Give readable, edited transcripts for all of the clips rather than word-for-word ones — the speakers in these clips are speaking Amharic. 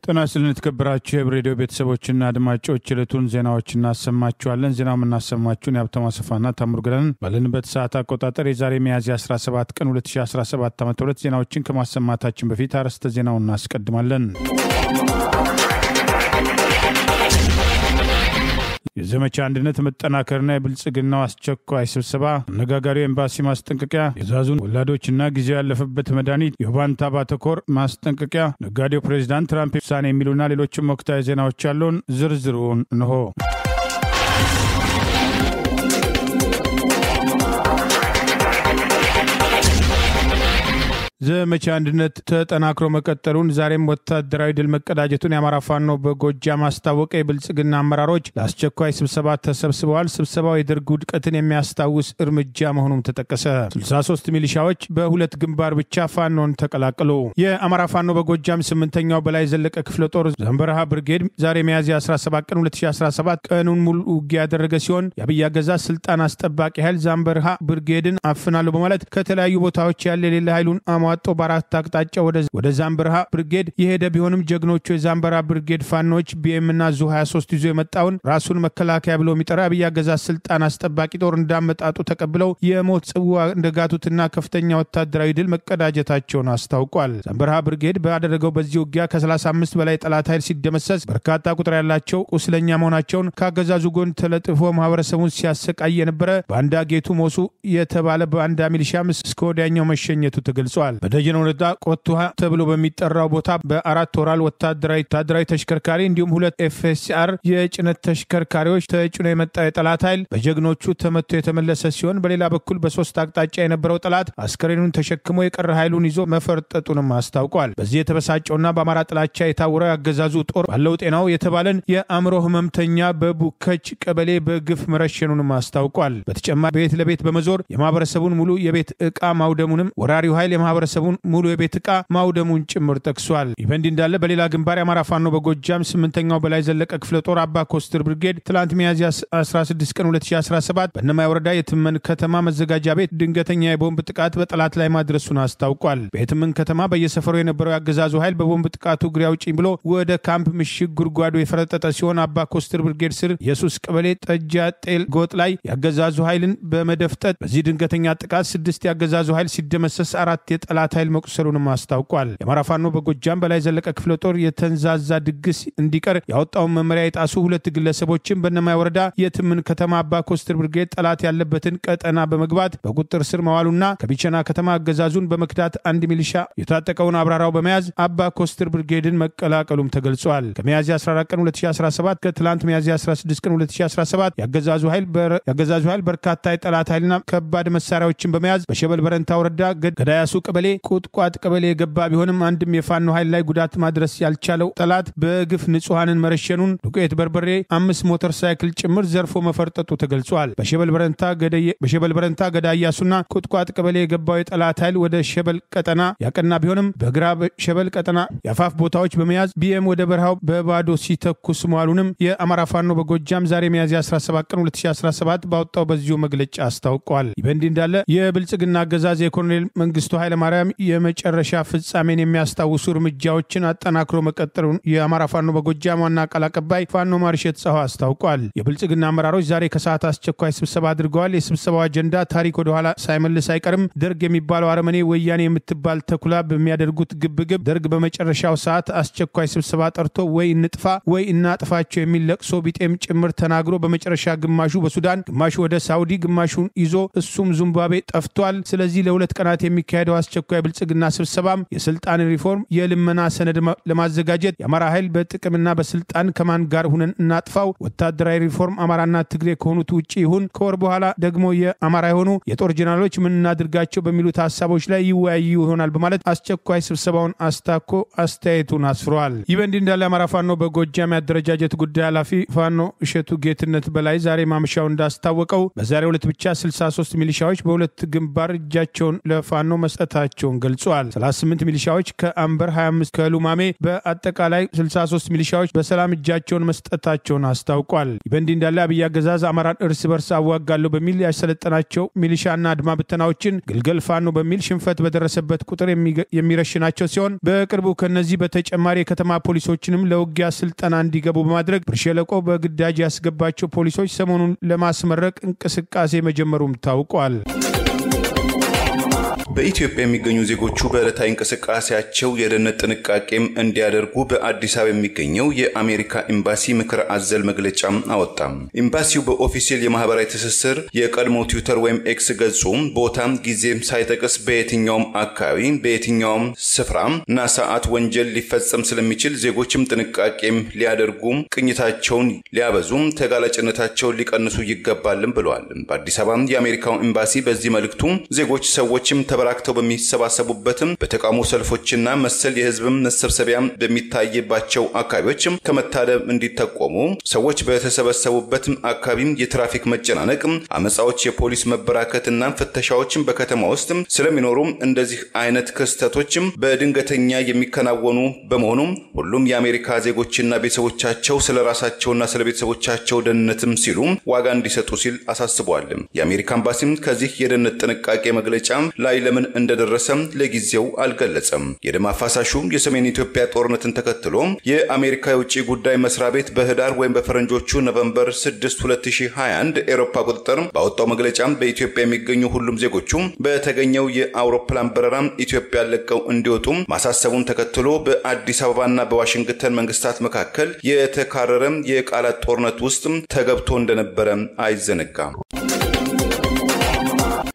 ጤና ይስጥልን የተከበራችሁ የሬዲዮ ቤተሰቦችና አድማጮች ዕለቱን ዜናዎችን እናሰማችኋለን። ዜናው የምናሰማችሁን የሀብታሙ አሰፋና ታምሩ ገለን ባለንበት ሰዓት አቆጣጠር የዛሬ ሚያዝያ 17 ቀን 2017 ዓ.ም ዜናዎችን ከማሰማታችን በፊት አርዕስተ ዜናውን እናስቀድማለን። የዘመቻ አንድነት መጠናከርና የብልጽግናው አስቸኳይ ስብሰባ አነጋጋሪው ኤምባሲ ማስጠንቀቂያ የዛዙን ወላዶችና ጊዜው ያለፈበት መድኃኒት የባንታ ባተኮር ማስጠንቀቂያ ነጋዴው ፕሬዝዳንት ትራምፕ ውሳኔ የሚሉና ሌሎችም ወቅታዊ ዜናዎች ያሉን ዝርዝሩን እንሆ። ዘመቻ አንድነት ተጠናክሮ መቀጠሉን ዛሬም ወታደራዊ ድል መቀዳጀቱን የአማራ ፋኖ በጎጃም አስታወቀ። የብልጽግና አመራሮች ለአስቸኳይ ስብሰባ ተሰብስበዋል። ስብሰባው የደርግ ውድቀትን የሚያስታውስ እርምጃ መሆኑም ተጠቀሰ። 63 ሚሊሻዎች በሁለት ግንባር ብቻ ፋኖን ተቀላቀሉ። የአማራ ፋኖ በጎጃም 8ኛው በላይ ዘለቀ ክፍለ ጦር ዛምበረሃ ብርጌድ ዛሬ ሚያዝያ 17 ቀን 2017 ቀኑን ሙሉ ውጊያ ያደረገ ሲሆን የአብይ አገዛዝ ስልጣን አስጠባቂ ኃይል ዛምበረሃ ብርጌድን አፍናለሁ በማለት ከተለያዩ ቦታዎች ያለ ሌላ ኃይሉን አሟጦ በአራት አቅጣጫ ወደ ዛምበረሃ ብርጌድ የሄደ ቢሆንም ጀግኖቹ የዛምበረሃ ብርጌድ ፋኖች ቢኤም እና ዙ 23 ይዞ የመጣውን ራሱን መከላከያ ብሎ የሚጠራ አብይ አገዛዝ ስልጣን አስጠባቂ ጦር እንዳመጣጡ ተቀብለው የሞት ጽዋ እንደጋቱትና ከፍተኛ ወታደራዊ ድል መቀዳጀታቸውን አስታውቋል። ዛምበረሃ ብርጌድ ባደረገው በዚህ ውጊያ ከ35 በላይ ጠላት ኃይል ሲደመሰስ በርካታ ቁጥር ያላቸው ቁስለኛ መሆናቸውን ካገዛዙ ጎን ተለጥፎ ማህበረሰቡን ሲያሰቃይ የነበረ ባንዳ ጌቱ ሞሱ የተባለ ባንዳ ሚሊሻም እስከ ወዲያኛው መሸኘቱ ተገልጿል። በደጀን ወረዳ ቆቱሃ ተብሎ በሚጠራው ቦታ በአራት ወራል ወታደራዊ ተሽከርካሪ እንዲሁም ሁለት ኤፍኤስአር የጭነት ተሽከርካሪዎች ተጭኖ የመጣ የጠላት ኃይል በጀግኖቹ ተመቶ የተመለሰ ሲሆን በሌላ በኩል በሶስት አቅጣጫ የነበረው ጠላት አስከሬኑን ተሸክሞ የቀረ ኃይሉን ይዞ መፈርጠጡንም አስታውቋል። በዚህ የተበሳጨውና በአማራ ጥላቻ የታወረው ያገዛዙ ጦር ባለው ጤናው የተባለን የአእምሮ ህመምተኛ በቡከች ቀበሌ በግፍ መረሸኑንም አስታውቋል። በተጨማሪ ቤት ለቤት በመዞር የማህበረሰቡን ሙሉ የቤት ዕቃ ማውደሙንም ወራሪው ኃይል የማህበረሰቡን ሙሉ የቤት ዕቃ ማውደሙን ጭምር ጠቅሷል። ይበንዲ እንዳለ በሌላ ግንባር የአማራ ፋኖ በጎጃም 8ኛው በላይ ዘለቀ ክፍለ ጦር አባ ኮስትር ብርጌድ ትላንት ሚያዝያ 16 ቀን 2017 በእነማይ ወረዳ የትመን ከተማ መዘጋጃ ቤት ድንገተኛ የቦምብ ጥቃት በጠላት ላይ ማድረሱን አስታውቋል። በየትመን ከተማ በየሰፈሩ የነበረው ያገዛዙ ኃይል በቦምብ ጥቃቱ እግሬ አውጪኝ ብሎ ወደ ካምፕ ምሽግ ጉድጓዱ የፈረጠጠ ሲሆን አባ ኮስትር ብርጌድ ስር ኢየሱስ ቀበሌ ጠጃ ጤል ጎጥ ላይ ያገዛዙ ኃይልን በመደፍጠት በዚህ ድንገተኛ ጥቃት 6 ያገዛዙ ኃይል ሲደመሰስ 4 የጠላት ኃይል መቁሰሉንም አስታውቋል። የአማራ ፋኖ በጎጃም በላይ ዘለቀ ክፍለ ጦር የተንዛዛ ድግስ እንዲቀር ያወጣውን መመሪያ የጣሱ 2 ግለሰቦችን በእነማይ ወረዳ የትምን ከተማ አባ ኮስትር ብርጌድ ጠላት ያለበትን ቀጠና በመግባት በቁጥጥር ስር መዋሉና ከቢቸና ከተማ አገዛዙን በመክዳት አንድ ሚሊሻ የታጠቀውን አብራራው በመያዝ አባ ኮስትር ብርጌድን መቀላቀሉም ተገልጿል። ከሚያዝያ 14 ቀን 2017 ከትላንት ሚያዝያ 16 ቀን 2017 ያገዛዙ ኃይል በርካታ የጠላት ኃይልና ከባድ መሳሪያዎችን በመያዝ በሸበል በረንታ ወረዳ ገዳያሱ ቀበሌ ቁጥቋጥ ቀበሌ የገባ ቢሆንም አንድም የፋኖ ኃይል ላይ ጉዳት ማድረስ ያልቻለው ጠላት በግፍ ንጹሃንን መረሸኑን ዱቄት በርበሬ 5 ሞተር ሳይክል ጭምር ዘርፎ መፈርጠጡ ተገልጿል። በሸበል በረንታ ገዳያሱና ቁጥቋጥ ቀበሌ የገባው የጠላት ኃይል ወደ ሸበል ቀጠና ያቀና ቢሆንም በግራ ሸበል ቀጠና የአፋፍ ቦታዎች በመያዝ ቢኤም ወደ በረሃው በባዶ ሲተኩስ መዋሉንም የአማራ ፋኖ በጎጃም ዛሬ ሚያዝያ 17 ቀን 2017 ባወጣው በዚሁ መግለጫ አስታውቋል። ይበንዲ እንዳለ የብልጽግና አገዛዝ የኮሎኔል መንግስቱ ኃይለ ማርያም የመጨረሻ ፍጻሜን የሚያስታውሱ እርምጃዎችን አጠናክሮ መቀጠሉን የአማራ ፋኖ በጎጃም ዋና ቃል አቀባይ ፋኖ ማርሸት ጸሐ አስታውቋል። የብልጽግና አመራሮች ዛሬ ከሰዓት አስቸኳይ ስብሰባ አድርገዋል። የስብሰባው አጀንዳ ታሪክ ወደ ኋላ ሳይመልስ አይቀርም፣ ደርግ የሚባለው አረመኔ ወያኔ የምትባል ተኩላ በሚያደርጉት ግብግብ ደርግ በመጨረሻው ሰዓት አስቸኳይ ስብሰባ ጠርቶ ወይ እንጥፋ ወይ እናጥፋቸው የሚል ለቅሶ ቢጤም ጭምር ተናግሮ በመጨረሻ ግማሹ በሱዳን ግማሹ ወደ ሳውዲ ግማሹን ይዞ እሱም ዚምባብዌ ጠፍቷል። ስለዚህ ለሁለት ቀናት የሚካሄደው አስቸኳይ ብልጽግና ስብሰባም የስልጣን ሪፎርም የልመና ሰነድ ለማዘጋጀት የአማራ ኃይል በጥቅምና በስልጣን ከማን ጋር ሁነን እናጥፋው፣ ወታደራዊ ሪፎርም አማራና ትግሬ ከሆኑት ውጪ ይሁን፣ ከወር በኋላ ደግሞ የአማራ የሆኑ የጦር ጀነራሎች ምን እናድርጋቸው በሚሉት ሐሳቦች ላይ ይወያዩ ይሆናል በማለት አስቸኳይ ስብሰባውን አስታኮ አስተያየቱን አስፍሯል። ይበንዲ እንዳለ አማራ ፋኖ በጎጃም ያደረጃጀት ጉዳይ ኃላፊ ፋኖ እሸቱ ጌትነት በላይ ዛሬ ማምሻው እንዳስታወቀው በዛሬው ዕለት ብቻ 63 ሚሊሻዎች በሁለት ግንባር እጃቸውን ለፋኖ መስጠታቸው መያዛቸውን ገልጿል። 38 ሚሊሻዎች ከአምበር 25 ከሉማሜ በአጠቃላይ 63 ሚሊሻዎች በሰላም እጃቸውን መስጠታቸውን አስታውቋል። በእንዲህ እንዳለ አብይ አገዛዝ አማራን እርስ በርስ አዋጋለሁ በሚል ያሰለጠናቸው ሚሊሻና አድማ ብተናዎችን ግልገል ፋኖ በሚል ሽንፈት በደረሰበት ቁጥር የሚረሽናቸው ሲሆን በቅርቡ ከነዚህ በተጨማሪ የከተማ ፖሊሶችንም ለውጊያ ስልጠና እንዲገቡ በማድረግ ብር ሸለቆ በግዳጅ ያስገባቸው ፖሊሶች ሰሞኑን ለማስመረቅ እንቅስቃሴ መጀመሩም ታውቋል። በኢትዮጵያ የሚገኙ ዜጎቹ በዕለታዊ እንቅስቃሴያቸው የደህንነት ጥንቃቄም እንዲያደርጉ በአዲስ አበባ የሚገኘው የአሜሪካ ኤምባሲ ምክር አዘል መግለጫ አወጣ። ኤምባሲው በኦፊሴል የማህበራዊ ትስስር የቀድሞ ትዊተር ወይም ኤክስ ገጹ ቦታም ጊዜም ሳይጠቅስ በየትኛውም አካባቢ በየትኛውም ስፍራና ሰዓት ወንጀል ሊፈጸም ስለሚችል ዜጎችም ጥንቃቄም ሊያደርጉ ቅኝታቸውን ሊያበዙም ተጋላጭነታቸውን ሊቀንሱ ይገባልም ብለዋል። በአዲስ አበባ የአሜሪካው ኤምባሲ በዚህ መልእክቱ ዜጎች ሰዎችም ተበራክተው በሚሰባሰቡበትም በተቃውሞ ሰልፎችና መሰል የህዝብ መሰብሰቢያ በሚታይባቸው አካባቢዎች ከመታደም እንዲተቆሙ ሰዎች በተሰበሰቡበት አካባቢ የትራፊክ መጨናነቅ አመጻዎች የፖሊስ መበራከትና ፍተሻዎች በከተማ ውስጥ ስለሚኖሩ እንደዚህ አይነት ክስተቶች በድንገተኛ የሚከናወኑ በመሆኑ ሁሉም የአሜሪካ ዜጎችና ቤተሰቦቻቸው ስለራሳቸውና ስለቤተሰቦቻቸው ደህንነትም ሲሉ ዋጋ እንዲሰጡ ሲል አሳስቧል። የአሜሪካ ኤምባሲ ከዚህ የደህንነት ጥንቃቄ መግለጫ ላይ ለምን እንደደረሰም ለጊዜው አልገለጸም። የደም አፋሳሹ የሰሜን ኢትዮጵያ ጦርነትን ተከትሎ የአሜሪካ የውጭ ጉዳይ መስሪያ ቤት በህዳር ወይም በፈረንጆቹ ኖቬምበር 6 2021 ኤሮፓ ቁጥጥር ባወጣው መግለጫ በኢትዮጵያ የሚገኙ ሁሉም ዜጎቹ በተገኘው የአውሮፕላን በረራ ኢትዮጵያ ለቀው እንዲወጡ ማሳሰቡን ተከትሎ በአዲስ አበባና በዋሽንግተን መንግስታት መካከል የተካረረ የቃላት ጦርነት ውስጥ ተገብቶ እንደነበረ አይዘነጋም።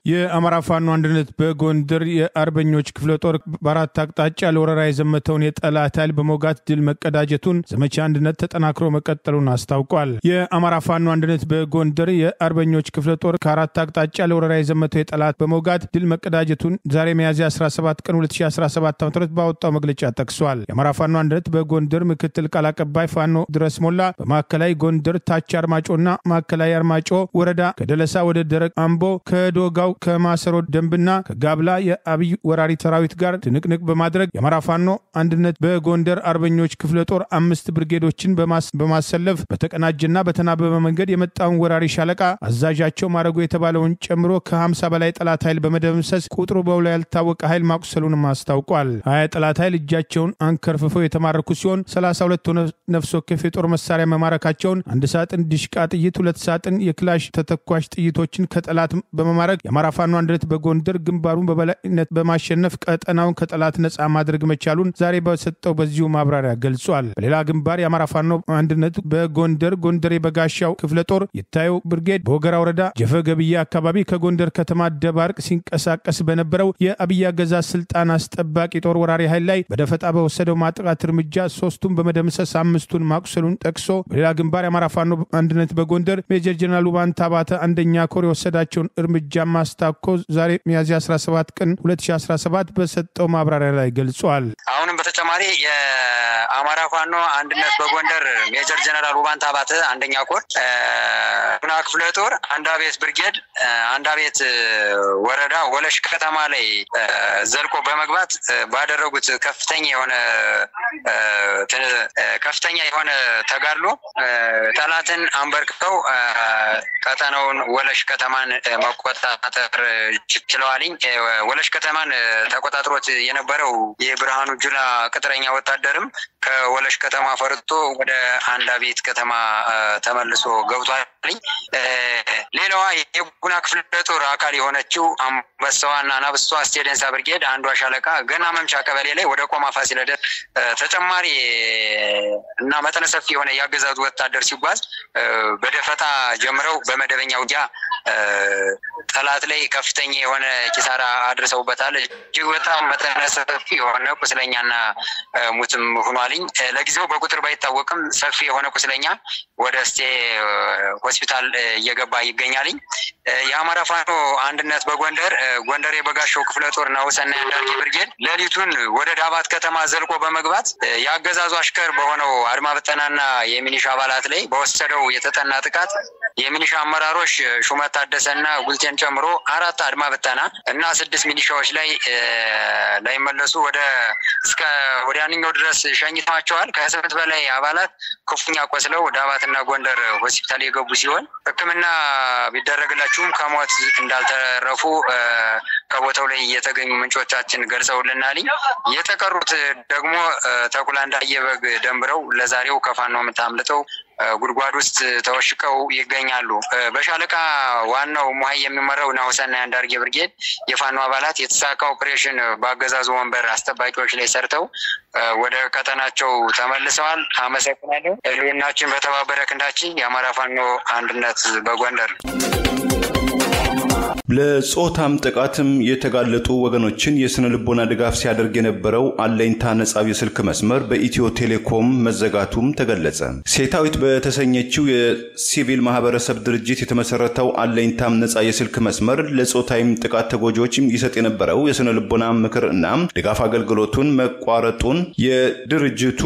የአማራ ፋኖ አንድነት በጎንደር የአርበኞች ክፍለ ጦር በአራት አቅጣጫ ለወረራ የዘመተውን የጠላት ኃይል በመውጋት ድል መቀዳጀቱን ዘመቻ አንድነት ተጠናክሮ መቀጠሉን አስታውቋል። የአማራ ፋኖ አንድነት በጎንደር የአርበኞች ክፍለ ጦር ከአራት አቅጣጫ ለወረራ የዘመተው የጠላት በመውጋት ድል መቀዳጀቱን ዛሬ ሚያዝያ 17 ቀን 2017 ዓ.ም ባወጣው መግለጫ ጠቅሷል። የአማራ ፋኖ አንድነት በጎንደር ምክትል ቃል አቀባይ ፋኖ ድረስ ሞላ በማዕከላዊ ጎንደር ታች አርማጮና ማዕከላዊ አርማጮ ወረዳ ከደለሳ ወደ ደረቅ አምቦ ከዶጋው ከማሰሮ ደንብና ከጋብላ የአብይ ወራሪ ሰራዊት ጋር ትንቅንቅ በማድረግ የአማራ ፋኖ አንድነት በጎንደር አርበኞች ክፍለ ጦር 5 ብርጌዶችን በማሰለፍ በተቀናጀና በተናበበ መንገድ የመጣውን ወራሪ ሻለቃ አዛዣቸው ማረጉ የተባለውን ጨምሮ ከ50 በላይ ጠላት ኃይል በመደምሰስ ቁጥሩ በውል ያልታወቀ ኃይል ማቁሰሉንም አስታውቋል። 20 ጠላት ኃይል እጃቸውን አንከርፍፈው የተማረኩ ሲሆን 32 ነፍስ ወከፍ የጦር መሳሪያ መማረካቸውን፣ 1 ሳጥን ዲሽቃ ጥይት፣ 2 ሳጥን የክላሽ ተተኳሽ ጥይቶችን ከጠላት በመማረክ የአማራ ፋኖ አንድነት በጎንደር ግንባሩን በበላይነት በማሸነፍ ቀጠናውን ከጠላት ነጻ ማድረግ መቻሉን ዛሬ በሰጠው በዚሁ ማብራሪያ ገልጿል። በሌላ ግንባር የአማራ ፋኖ አንድነት በጎንደር ጎንደሬ በጋሻው ክፍለ ጦር የታየው ብርጌድ በወገራ ወረዳ ጀፈ ገብያ አካባቢ ከጎንደር ከተማ ደባርቅ ሲንቀሳቀስ በነበረው የአብይ አገዛዝ ስልጣን አስጠባቂ ጦር ወራሪ ኃይል ላይ በደፈጣ በወሰደው ማጥቃት እርምጃ 3ቱን በመደምሰስ 5ቱን ማቁሰሉን ጠቅሶ በሌላ ግንባር የአማራ ፋኖ አንድነት በጎንደር ሜጀር ጀነራል ውባንታ ባተ አንደኛ ኮር የወሰዳቸውን እርምጃ ማስታኮ ዛሬ ሚያዝያ 17 ቀን 2017 በሰጠው ማብራሪያ ላይ ገልጿል። አሁንም በተጨማሪ የአማራ ፋኖ አንድነት በጎንደር ሜጀር ጀነራል ውባንታ ባተ አንደኛ ኮር ጉና ክፍለ ጦር አንዳቤት ብርጌድ አንዳቤት ወረዳ ወለሽ ከተማ ላይ ዘልቆ በመግባት ባደረጉት ከፍተኛ የሆነ ተጋድሎ ጠላትን አንበርክከው ቀጠናውን ወለሽ ከተማን መቆጣጠር ችለዋልኝ። ወለሽ ከተማን ተቆጣጥሮት የነበረው የብርሃኑ ጁላ ቅጥረኛ ወታደርም ከወለሽ ከተማ ፈርጦ ወደ አንዳቤት ከተማ ተመልሶ ገብቷልኝ። ሌላዋ የጉና ክፍለ ጦር አካል የሆነችው አንበሳዋና ናብስቷ ስቴደንሳ ብርጌድ አንዷ ሻለቃ ገና መምቻ ቀበሌ ላይ ወደ ቆማ ፋሲለደስ ተጨማሪ እና መጠነ ሰፊ የሆነ ያገዛዙ ወታደር ሲጓዝ በደፈጣ ጀምረው በመደበኛ ውጊያ ጠላት ላይ ከፍተኛ የሆነ ኪሳራ አድርሰውበታል። እጅግ በጣም መጠነ ሰፊ የሆነ ቁስለኛና ሙትም ሆኗል። ተመልሰዋልኝ። ለጊዜው በቁጥር ባይታወቅም ሰፊ የሆነ ቁስለኛ ወደ እስቴ ሆስፒታል እየገባ ይገኛልኝ። የአማራ ፋኖ አንድነት ጎንደር የበጋሻው ክፍለ ጦር ናሁሰናይ አንዳርጌ ብርጌድ ሌሊቱን ወደ ዳባት ከተማ ዘልቆ በመግባት ያገዛዙ አሽከር በሆነው አድማ በተናና የሚኒሻ አባላት ላይ በወሰደው የተጠና ጥቃት የሚኒሻ አመራሮች ሹመት ታደሰና ጉልቴን ጨምሮ 4 አድማ በተና እና 6 ሚኒሻዎች ላይ መለሱ እስከ ወዲያኛው ድረስ ሸኝተዋቸዋል። ከ8 በላይ አባላት ክፉኛ ቆስለው ዳባትና ጎንደር ሆስፒታል የገቡ ሲሆን ሕክምና ቢደረግላቸውም ከሞት እንዳልተረፉ ከቦታው ላይ የተገኙ ምንጮቻችን ገልጸውልናል። የተቀሩት ደግሞ ተኩላ እንዳየበግ ደንብረው ለዛሬው ከፋኖ ምታምልጠው ጉድጓድ ውስጥ ተወሽቀው ይገኛሉ። በሻለቃ ዋናው ሙሃይ የሚመራው ናሁሰናይ አንዳርጌ ብርጌድ የፋኖ አባላት የተሳካ ኦፕሬሽን በአገዛዙ ወንበር አስጠባቂዎች ላይ ሰርተው ወደ ቀጠናቸው ተመልሰዋል። አመሰግናለሁ። ህልውናችን በተባበረ ክንዳችን የአማራ ፋኖ አንድነት በጎንደር። ለጾታም ጥቃትም የተጋለጡ ወገኖችን የስነ ልቦና ድጋፍ ሲያደርግ የነበረው አለኝታ ነጻው የስልክ መስመር በኢትዮ ቴሌኮም መዘጋቱም ተገለጸ። ሴታዊት በተሰኘችው የሲቪል ማህበረሰብ ድርጅት የተመሰረተው አለኝታም ነጻ የስልክ መስመር ለጾታይም ጥቃት ተጎጂዎች ይሰጥ የነበረው የስነ ልቦና ምክርና ድጋፍ አገልግሎቱን መቋረጡን የድርጅቱ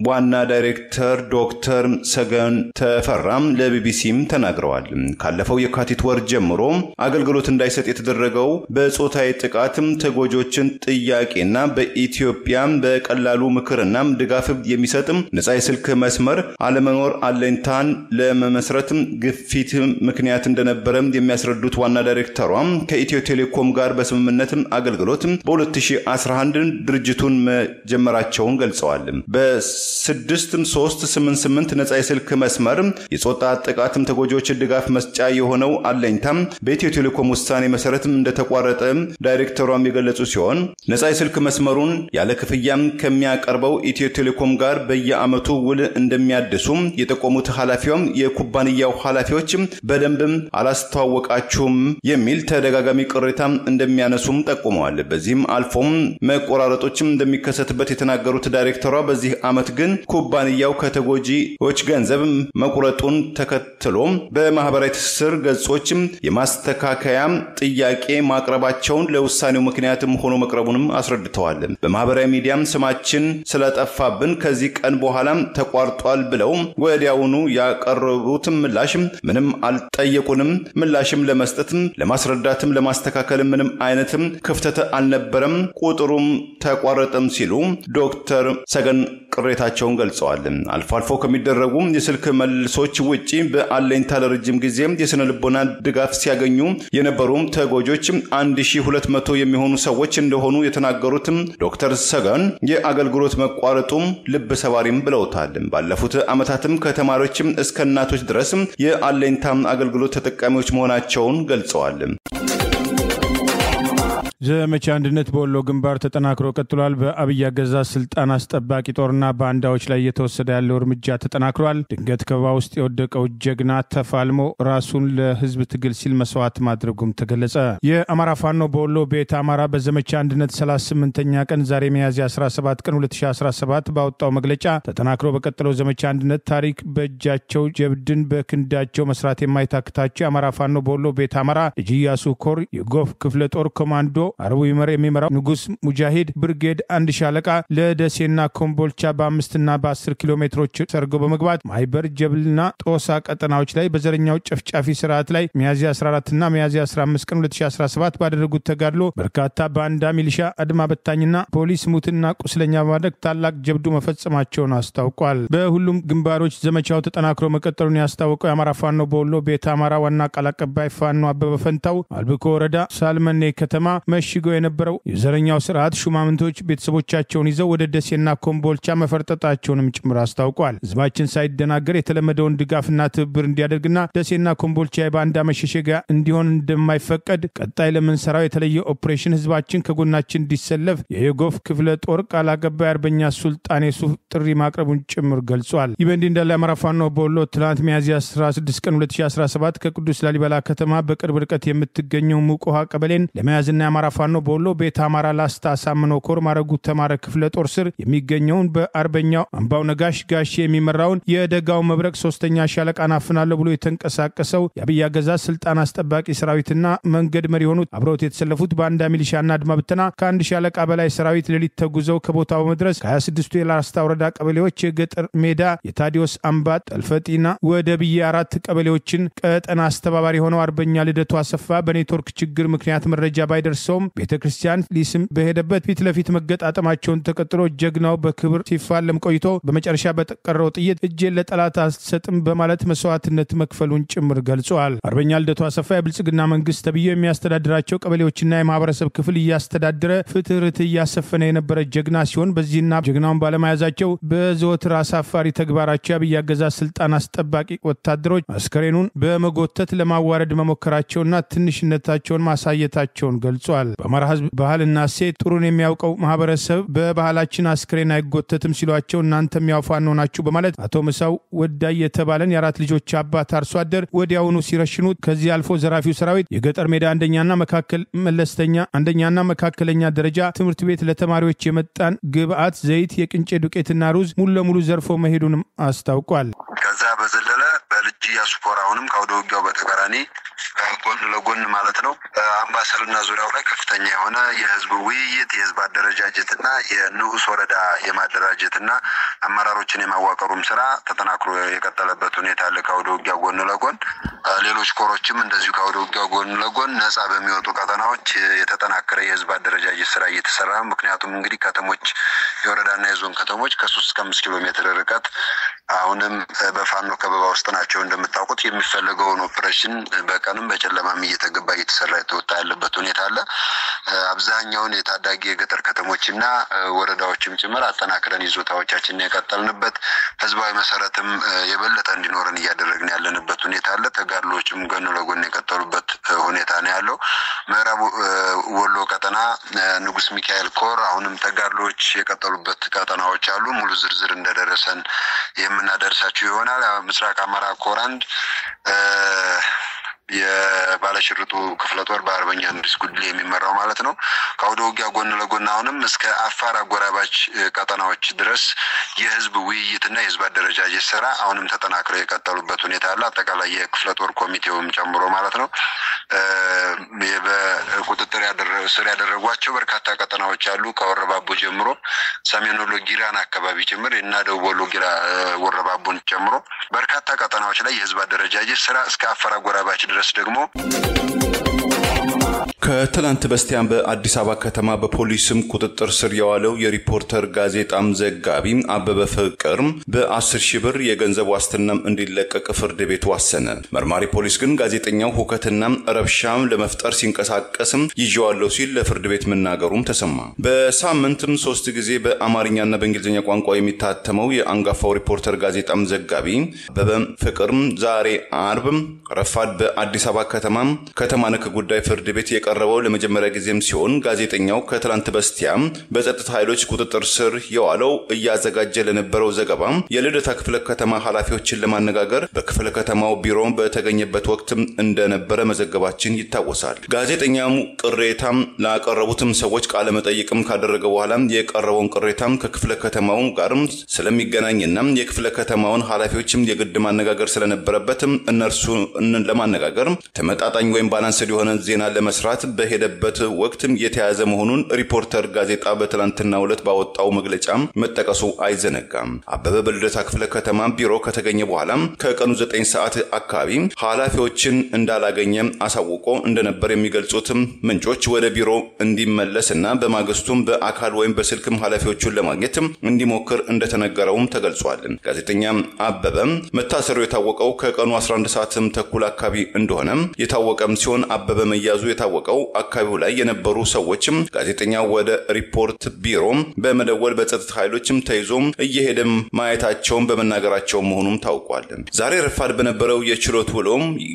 ዋና ዳይሬክተር ዶክተር ሰገን ተፈራም ለቢቢሲም ተናግረዋል። ካለፈው የካቲት ወር ጀምሮ አገልግሎት እንዳይሰጥ የተደረገው በጾታዊ ጥቃትም ተጎጂዎችን ጥያቄና በኢትዮጵያ በቀላሉ ምክርና ድጋፍ የሚሰጥም ነጻ የስልክ መስመር አለመኖር አለኝታን ለመመስረት ግፊት ምክንያት እንደነበረ የሚያስረዱት ዋና ዳይሬክተሯ ከኢትዮ ቴሌኮም ጋር በስምምነት አገልግሎት በ2011 ድርጅቱን መጀመራቸውን ገልጸዋል። በ6388 ነጻ የስልክ መስመር የጾታ ጥቃትም ተጎጂዎችን ድጋፍ መስጫ የሆነው አለኝታ በኢትዮ ቴሌኮም ውሳኔ መሰረትም እንደተቋረጠ ዳይሬክተሯም የገለጹ ሲሆን ነጻ የስልክ መስመሩን ያለ ክፍያም ከሚያቀርበው ኢትዮ ቴሌኮም ጋር በየአመቱ ውል እንደሚያድሱ የጠቆሙት ኃላፊውም የኩባንያው ኃላፊዎች በደንብም አላስተዋወቃችሁም የሚል ተደጋጋሚ ቅሬታ እንደሚያነሱም ጠቁመዋል። በዚህም አልፎም መቆራረጦችም እንደሚከሰትበት የተናገሩት ዳይሬክተሯ በዚህ አመት ግን ኩባንያው ከተጎጂዎች ገንዘብ መቁረጡን ተከትሎ በማህበራዊ ትስስር ገጾችም የማስተካከያ ጥያቄ ማቅረባቸውን ለውሳኔው ምክንያትም ሆኖ መቅረቡንም አስረድተዋል። በማህበራዊ ሚዲያም ስማችን ስለጠፋብን ከዚህ ቀን በኋላ ተቋርጧል ብለው ወዲያውኑ ያቀረቡት ምላሽ ምንም አልጠየቁንም። ምላሽም ለመስጠትም ለማስረዳትም ለማስተካከል ምንም አይነትም ክፍተት አልነበረም። ቁጥሩም ተቋረጠም ሲሉ ዶክተር ሰገን ቅሬታቸውን ገልጸዋል። አልፎ አልፎ ከሚደረጉ የስልክ መልሶች ውጪ በአለኝታ ለረጅም ጊዜ የስነ ልቦና ድጋፍ ሲያገኙ የነበሩ ተጎጂዎች 1200 የሚሆኑ ሰዎች እንደሆኑ የተናገሩት ዶክተር ሰገን የአገልግሎት መቋረጡ ልብ ሰባሪም ብለውታል። ባለፉት አመታትም ከተማሪዎችም እስከ እናቶች ድረስ የአለኝታ አገልግሎት ተጠቃሚዎች መሆናቸውን ገልጸዋል። ዘመቻ አንድነት በወሎ ግንባር ተጠናክሮ ቀጥሏል። በአብይ አገዛዝ ስልጣን አስጠባቂ ጦርና ባንዳዎች ላይ እየተወሰደ ያለው እርምጃ ተጠናክሯል። ድንገት ከበባ ውስጥ የወደቀው ጀግና ተፋልሞ ራሱን ለህዝብ ትግል ሲል መስዋዕት ማድረጉም ተገለጸ። የአማራ ፋኖ በወሎ ቤተ አማራ በዘመቻ አንድነት 38ኛ ቀን ዛሬ ሚያዝያ 17 ቀን 2017 ባወጣው መግለጫ ተጠናክሮ በቀጠለው ዘመቻ አንድነት ታሪክ በእጃቸው ጀብድን በክንዳቸው መስራት የማይታክታቸው የአማራ ፋኖ በወሎ ቤተ አማራ ኢያሱ ኮር የጎፍ ክፍለ ጦር ኮማንዶ አርቡ ይመር የሚመራው ንጉስ ሙጃሂድ ብርጌድ አንድ ሻለቃ ለደሴና ኮምቦልቻ በ5 እና በ10 ኪሎ ሜትሮች ሰርጎ በመግባት ማይበር ጀብልና ጦሳ ቀጠናዎች ላይ በዘረኛው ጨፍጫፊ ስርዓት ላይ ሚያዝያ 14 እና ሚያዝያ 15 ቀን 2017 ባደረጉት ተጋድሎ በርካታ ባንዳ ሚሊሻ አድማ በታኝና ፖሊስ ሙትና ቁስለኛ በማድረግ ታላቅ ጀብዱ መፈጸማቸውን አስታውቋል። በሁሉም ግንባሮች ዘመቻው ተጠናክሮ መቀጠሉን ያስታወቀው የአማራ ፋኖ በወሎ ቤተ አማራ ዋና ቃል አቀባይ ፋኖ አበበ ፈንታው አልብኮ ወረዳ ሳልመኔ ከተማ መሽገው የነበረው የዘረኛው ስርዓት ሹማምንቶች ቤተሰቦቻቸውን ይዘው ወደ ደሴና ኮምቦልቻ መፈርጠጣቸውንም ጭምር አስታውቋል። ህዝባችን ሳይደናገር የተለመደውን ድጋፍና ትብብር እንዲያደርግና ደሴና ኮምቦልቻ የባንዳ መሸሸጊያ እንዲሆን እንደማይፈቀድ ቀጣይ ለምንሰራው የተለየ ኦፕሬሽን ህዝባችን ከጎናችን እንዲሰለፍ የጎፍ ክፍለ ጦር ቃል አቀባይ አርበኛ ሱልጣኔ ሱፍ ጥሪ ማቅረቡን ጭምር ገልጿል። ይበንዲ እንዳለ አማራ ፋኖ በወሎ ትላንት ሚያዝያ 16 ቀን 2017 ከቅዱስ ላሊበላ ከተማ በቅርብ ርቀት የምትገኘው ሙቆሃ ቀበሌን ለመያዝና የአማራ ፋኖ በወሎ ቤት አማራ ላስታ አሳምነው ኮር ማረጉ ተማረ ክፍለ ጦር ስር የሚገኘውን በአርበኛው አምባው ነጋሽ ጋሼ የሚመራውን የደጋው መብረቅ 3ኛ ሻለቃን አፍናለሁ ብሎ የተንቀሳቀሰው የአብይ አገዛዝ ስልጣን አስጠባቂ ሰራዊትና መንገድ መሪ የሆኑት አብረውት የተሰለፉት ባንዳ ሚሊሻና አድማ ብተና ከአንድ ሻለቃ በላይ ሰራዊት ሌሊት ተጉዘው ከቦታው በመድረስ ከ26ቱ የላስታ ወረዳ ቀበሌዎች የገጠር ሜዳ የታዲዮስ አምባ ጠልፈጢና ወደ ብዬ 4 ቀበሌዎችን ቀጠና አስተባባሪ ሆነው አርበኛ ልደቱ አሰፋ በኔትወርክ ችግር ምክንያት መረጃ ባይደርሰውም ቤተክርስቲያን ሊስም በሄደበት ፊት ለፊት መገጣጠማቸውን ተከትሎ ጀግናው በክብር ሲፋለም ቆይቶ በመጨረሻ በተቀረው ጥይት እጄን ለጠላት አልሰጥም በማለት መስዋዕትነት መክፈሉን ጭምር ገልጿል። አርበኛ ልደቱ አሰፋ የብልጽግና መንግስት ተብዬው የሚያስተዳድራቸው ቀበሌዎችና የማህበረሰብ ክፍል እያስተዳደረ ፍትህርት እያሰፈነ የነበረ ጀግና ሲሆን በዚህና ጀግናውን ባለመያዛቸው በዘወትር አሳፋሪ ተግባራቸው የአብይ አገዛዝ ስልጣን አስጠባቂ ወታደሮች አስከሬኑን በመጎተት ለማዋረድ መሞከራቸውና ትንሽነታቸውን ማሳየታቸውን ገልጿል። በአማራ ህዝብ ባህልና ሴት ጥሩን የሚያውቀው ማህበረሰብ በባህላችን አስከሬን አይጎተትም ሲሏቸው እናንተም ያው ፋኖ ናችሁ በማለት አቶ ምሳው ወዳይ የተባለን የአራት ልጆች አባት አርሶ አደር ወዲያውኑ ሲረሽኑት ከዚህ አልፎ ዘራፊው ሰራዊት የገጠር ሜዳ አንደኛና መካከለኛ ደረጃ ትምህርት ቤት ለተማሪዎች የመጣን ግብአት ዘይት፣ የቅንጬ ዱቄትና ሩዝ ሙሉ ለሙሉ ዘርፎ መሄዱንም አስታውቋል። ከዛ በዘለለ በልጅ ያሱፖር አሁንም ከወደ ውጊያው በተቃራኒ ጎን ለጎን ማለት ነው አምባሰልና ዙሪያው ላይ ከፍተኛ የሆነ የህዝብ ውይይት የህዝብ አደረጃጀትና የንዑስ ወረዳ የማደራጀትና አመራሮችን የማዋቀሩም ስራ ተጠናክሮ የቀጠለበት ሁኔታ አለ። ከወደ ውጊያው ጎን ለጎን ሌሎች ኮሮችም እንደዚሁ ከወደ ውጊያው ጎን ለጎን ነፃ በሚወጡ ቀጠናዎች የተጠናከረ የህዝብ አደረጃጀት ስራ እየተሰራ ምክንያቱም እንግዲህ ከተሞች የወረዳና የዞን ከተሞች ከ3 እስከ 5 ኪሎ ሜትር ርቀት አሁንም በፋኖ ከበባ ውስጥ ናቸው። እንደምታውቁት የሚፈልገውን ኦፕሬሽን በቀንም በጨለማም እየተገባ እየተሰራ የተወጣ ያለበት ሁኔታ አለ። አብዛኛውን የታዳጊ የገጠር ከተሞችና ወረዳዎችም ጭምር አጠናክረን ይዞታዎቻችንን የቀጠልንበት ህዝባዊ መሰረትም የበለጠ እንዲኖረን እያደረግን ያለንበት ሁኔታ አለ። ተጋድሎችም ጎን ለጎን የቀጠሉበት ሁኔታ ነው ያለው። ምዕራብ ወሎ ቀጠና ንጉስ ሚካኤል ኮር አሁንም ተጋድሎች የቀጠሉበት ቀጠናዎች አሉ። ሙሉ ዝርዝር እንደደረሰን የምናደርሳችሁ ይሆናል። ምስራቅ አማራ ኮር አንድ የባለሽርጡ ክፍለ ጦር በአርበኛ እንድሪስ ጉድሌ የሚመራው ማለት ነው ከወደ ውጊያ ጎን ለጎን አሁንም እስከ አፋር አጎራባች ቀጠናዎች ድረስ የህዝብ ውይይትና የህዝብ አደረጃጀት ስራ አሁንም ተጠናክሮ የቀጠሉበት ሁኔታ አለ። አጠቃላይ የክፍለ ጦር ኮሚቴውም ጨምሮ ማለት ነው በቁጥጥር ያደረጓቸው በርካታ ቀጠናዎች አሉ። ከወረባቦ ጀምሮ ሰሜን ወሎ ጊራና አካባቢ ጭምር እና ደቡብ ወሎ ጊራ ወረባቦን ጨምሮ በርካታ ቀጠናዎች ላይ የህዝብ አደረጃጀት ስራ እስከ አፋር አጎራባች ድረስ ደግሞ ከትላንት በስቲያን በአዲስ አበባ ከተማ በፖሊስም ቁጥጥር ስር የዋለው የሪፖርተር ጋዜጣም ዘጋቢ አበበ ፍቅር በ10,000 ብር የገንዘብ ዋስትናም እንዲለቀቅ ፍርድ ቤት ወሰነ። መርማሪ ፖሊስ ግን ጋዜጠኛው ሁከትና ረብሻም ለመፍጠር ሲንቀሳቀስም ይዤዋለሁ ሲል ለፍርድ ቤት መናገሩም ተሰማ። በሳምንትም 3 ጊዜ በአማርኛና በእንግሊዝኛ ቋንቋ የሚታተመው የአንጋፋው ሪፖርተር ጋዜጣም ዘጋቢ አበበ ፍቅር ዛሬ አርብ ረፋድ በአዲስ አበባ ከተማ ነክ ጉዳይ ፍርድ ቤት የቀረበው ለመጀመሪያ ጊዜም ሲሆን ጋዜጠኛው ከትላንት በስቲያም በጸጥታ ኃይሎች ቁጥጥር ስር የዋለው እያዘጋጀ ለነበረው ዘገባ የልደታ ክፍለ ከተማ ኃላፊዎችን ለማነጋገር በክፍለ ከተማው ቢሮ በተገኘበት ወቅት እንደነበረ መዘገባችን ይታወሳል። ጋዜጠኛው ቅሬታም ላቀረቡትም ሰዎች ቃለ መጠይቅም ካደረገ በኋላ የቀረበውን ቅሬታም ከክፍለ ከተማው ጋር ስለሚገናኝና የክፍለ ከተማውን ኃላፊዎችም የግድ ማነጋገር ስለነበረበትም እነርሱ ለማነጋገር ተመጣጣኝ ወይም ባላንስ የሆነ ዜና ለመስራት በሄደበት ወቅት የተያዘ መሆኑን ሪፖርተር ጋዜጣ በትላንትናው ዕለት ባወጣው መግለጫ መጠቀሱ አይዘነጋም። አበበ በልደታ ክፍለ ከተማ ቢሮ ከተገኘ በኋላ ከቀኑ 9 ሰዓት አካባቢ ኃላፊዎችን እንዳላገኘ አሳውቆ እንደነበር የሚገልጹት ምንጮች ወደ ቢሮ እንዲመለስና በማግስቱም በአካል ወይም በስልክም ኃላፊዎቹን ለማግኘት እንዲሞክር እንደተነገረውም ተገልጿል። ጋዜጠኛ አበበ መታሰሩ የታወቀው ከቀኑ 11 ሰዓት ተኩል አካባቢ እንደሆነ የታወቀም ሲሆን አበበ መያዙ የታወቀው አካባቢው ላይ የነበሩ ሰዎችም ጋዜጠኛው ወደ ሪፖርት ቢሮ በመደወል በጸጥታ ኃይሎችም ተይዞ እየሄደ ማየታቸውን በመናገራቸው መሆኑም ታውቋል። ዛሬ ረፋድ በነበረው የችሎት ውሎ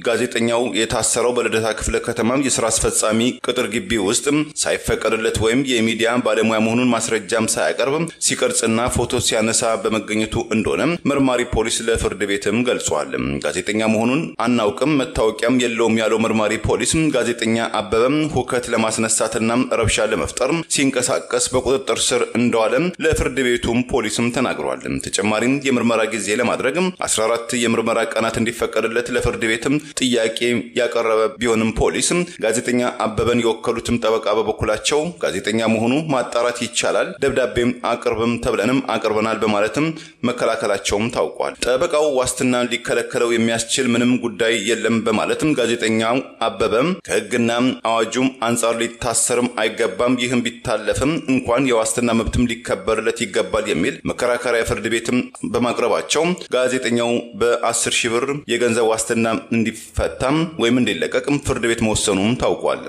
ጋዜጠኛው የታሰረው በልደታ ክፍለ ከተማ የሥራ አስፈጻሚ ቅጥር ግቢ ውስጥ ሳይፈቀድለት ወይም የሚዲያ ባለሙያ መሆኑን ማስረጃም ሳያቀርብ ሲቀርጽና ፎቶ ሲያነሳ በመገኘቱ እንደሆነ መርማሪ ፖሊስ ለፍርድ ቤትም ገልጿል። ጋዜጠኛ መሆኑን አናውቅም መታወቂያም የለውም ያለው መርማሪ ፖሊስ ጋዜጠኛ አበበ አበበም ሁከት ለማስነሳትና ረብሻ ለመፍጠር ሲንቀሳቀስ በቁጥጥር ስር እንደዋለ ለፍርድ ቤቱም ፖሊስም ተናግሯል። ተጨማሪም የምርመራ ጊዜ ለማድረግ 14 የምርመራ ቀናት እንዲፈቀድለት ለፍርድ ቤትም ጥያቄ ያቀረበ ቢሆንም ፖሊስ ጋዜጠኛ አበበን የወከሉትም ጠበቃ በበኩላቸው ጋዜጠኛ መሆኑ ማጣራት ይቻላል፣ ደብዳቤም አቅርብም ተብለንም አቅርበናል በማለትም መከላከላቸውም ታውቋል። ጠበቃው ዋስትና ሊከለከለው የሚያስችል ምንም ጉዳይ የለም በማለትም ጋዜጠኛው አበበም ከህግና አዋጁም አንጻር ሊታሰርም አይገባም፣ ይህም ቢታለፍም እንኳን የዋስትና መብትም ሊከበርለት ይገባል የሚል መከራከሪያ ፍርድ ቤትም በማቅረባቸው ጋዜጠኛው በ10 ሺህ ብር የገንዘብ ዋስትና እንዲፈታም ወይም እንዲለቀቅም ፍርድ ቤት መወሰኑም ታውቋል።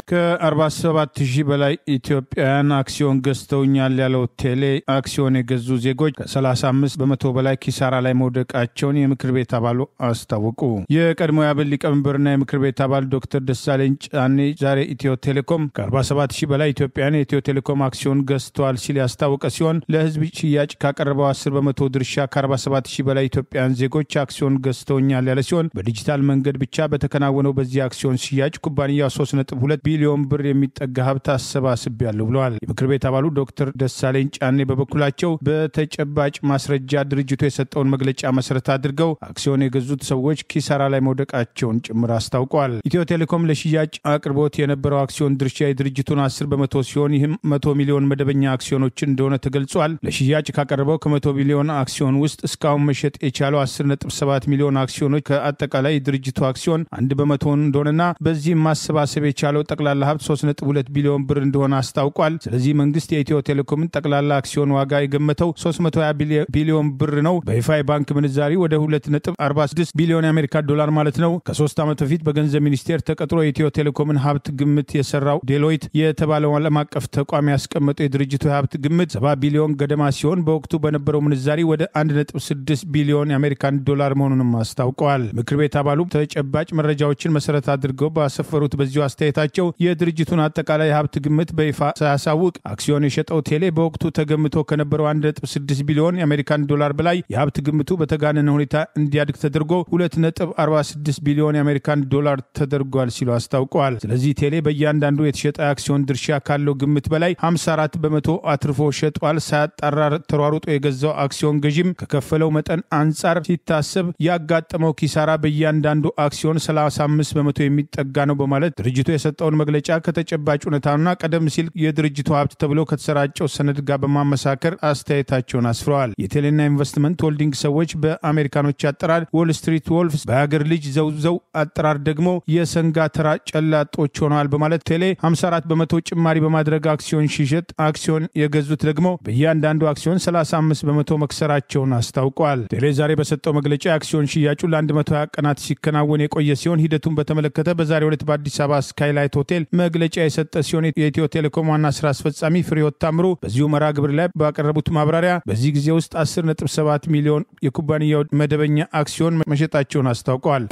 ከ47,000 በላይ ኢትዮጵያውያን አክሲዮን ገዝተውኛል ያለው ቴሌ አክሲዮን የገዙ ዜጎች ከ35 በመቶ በላይ ኪሳራ ላይ መውደቃቸውን የምክር ቤት አባሉ አስታወቁ። የቀድሞ የአብን ሊቀመንበርና የምክር ቤት አባል ዶክተር ደሳለኝ ጫኔ ዛሬ ኢትዮ ቴሌኮም ከ47,000 በላይ ኢትዮጵያውያን የኢትዮ ቴሌኮም አክሲዮን ገዝተዋል ሲል ያስታወቀ ሲሆን ለህዝብ ሽያጭ ካቀረበው 10 በመቶ ድርሻ ከ47,000 በላይ ኢትዮጵያውያን ዜጎች አክሲዮን ገዝተውኛል ያለ ሲሆን በዲጂታል መንገድ ብቻ በተከናወነው በዚህ አክሲዮን ሽያጭ ኩባንያው 3.2 ቢሊዮን ብር የሚጠጋ ሀብት አሰባስቤያለሁ ብለዋል። የምክር ቤት አባሉ ዶክተር ደሳለኝ ጫኔ በበኩላቸው በተጨባጭ ማስረጃ ድርጅቱ የሰጠውን መግለጫ መሰረት አድርገው አክሲዮን የገዙት ሰዎች ኪሳራ ላይ መውደቃቸውን ጭምር አስታውቀዋል። ኢትዮ ቴሌኮም ለሽያጭ አቅርቦት የነበረው አክሲዮን ድርሻ የድርጅቱን 10 በመቶ ሲሆን ይህም 100 ሚሊዮን መደበኛ አክሲዮኖችን እንደሆነ ተገልጿል። ለሽያጭ ካቀረበው ከ100 ሚሊዮን አክሲዮን ውስጥ እስካሁን መሸጥ የቻለው 10.7 ሚሊዮን አክሲዮኖች ከአጠቃላይ ድርጅቱ አክሲዮን 1 በመቶ እንደሆነና በዚህም ማሰባሰብ የቻለው ጠቅላላ ሀብት 3.2 ቢሊዮን ብር እንደሆነ አስታውቋል። ስለዚህ መንግስት የኢትዮ ቴሌኮምን ጠቅላላ አክሲዮን ዋጋ የገመተው 320 ቢሊዮን ብር ነው። በይፋ ባንክ ምንዛሪ ወደ 2.46 ቢሊዮን የአሜሪካ ዶላር ማለት ነው። ከ3 ዓመት በፊት በገንዘብ ሚኒስቴር ተቀጥሮ የኢትዮ ቴሌኮምን ሀብት ግምት የሰራው ዴሎይት የተባለው ዓለም አቀፍ ተቋም ያስቀመጠው የድርጅቱ የሀብት ግምት 70 ቢሊዮን ገደማ ሲሆን በወቅቱ በነበረው ምንዛሪ ወደ 1.6 ቢሊዮን የአሜሪካን ዶላር መሆኑንም አስታውቀዋል። ምክር ቤት አባሉ ተጨባጭ መረጃዎችን መሰረት አድርገው ባሰፈሩት በዚሁ አስተያየታቸው የድርጅቱን አጠቃላይ ሀብት ግምት በይፋ ሳያሳውቅ አክሲዮን የሸጠው ቴሌ በወቅቱ ተገምቶ ከነበረው 1.6 ቢሊዮን የአሜሪካን ዶላር በላይ የሀብት ግምቱ በተጋነነ ሁኔታ እንዲያድግ ተደርጎ 2.46 ቢሊዮን የአሜሪካን ዶላር ተደርጓል ሲሉ አስታውቀዋል። ስለዚህ ቴሌ በእያንዳንዱ የተሸጠ አክሲዮን ድርሻ ካለው ግምት በላይ 54 በመቶ አትርፎ ሸጧል። ሳያጣራ ተሯሩጦ የገዛው አክሲዮን ገዢም ከከፈለው መጠን አንጻር ሲታሰብ ያጋጠመው ኪሳራ በእያንዳንዱ አክሲዮን 35 በመቶ የሚጠጋ ነው በማለት ድርጅቱ የሰጠውን መግለጫ ከተጨባጭ ሁኔታና ቀደም ሲል የድርጅቱ ሀብት ተብሎ ከተሰራጨው ሰነድ ጋር በማመሳከር አስተያየታቸውን አስፍረዋል። የቴሌና ኢንቨስትመንት ሆልዲንግ ሰዎች በአሜሪካኖች አጠራር ዎል ስትሪት ወልፍስ፣ በሀገር ልጅ ዘውዘው አጠራር ደግሞ የሰንጋ ተራ ጨላጦች ሆነዋል በማለት ቴሌ 54 በመቶ ጭማሪ በማድረግ አክሲዮን ሲሸጥ አክሲዮን የገዙት ደግሞ በእያንዳንዱ አክሲዮን 35 በመቶ መክሰራቸውን አስታውቀዋል። ቴሌ ዛሬ በሰጠው መግለጫ የአክሲዮን ሽያጩ ለ120 ቀናት ሲከናወን የቆየ ሲሆን ሂደቱን በተመለከተ በዛሬው ዕለት በአዲስ አበባ ስካይላይት ሆቴል መግለጫ የሰጠ ሲሆን የኢትዮ ቴሌኮም ዋና ስራ አስፈጻሚ ፍሬሕይወት ታምሩ በዚሁ መርሃ ግብር ላይ ባቀረቡት ማብራሪያ በዚህ ጊዜ ውስጥ 10.7 ሚሊዮን የኩባንያው መደበኛ አክሲዮን መሸጣቸውን አስታውቀዋል።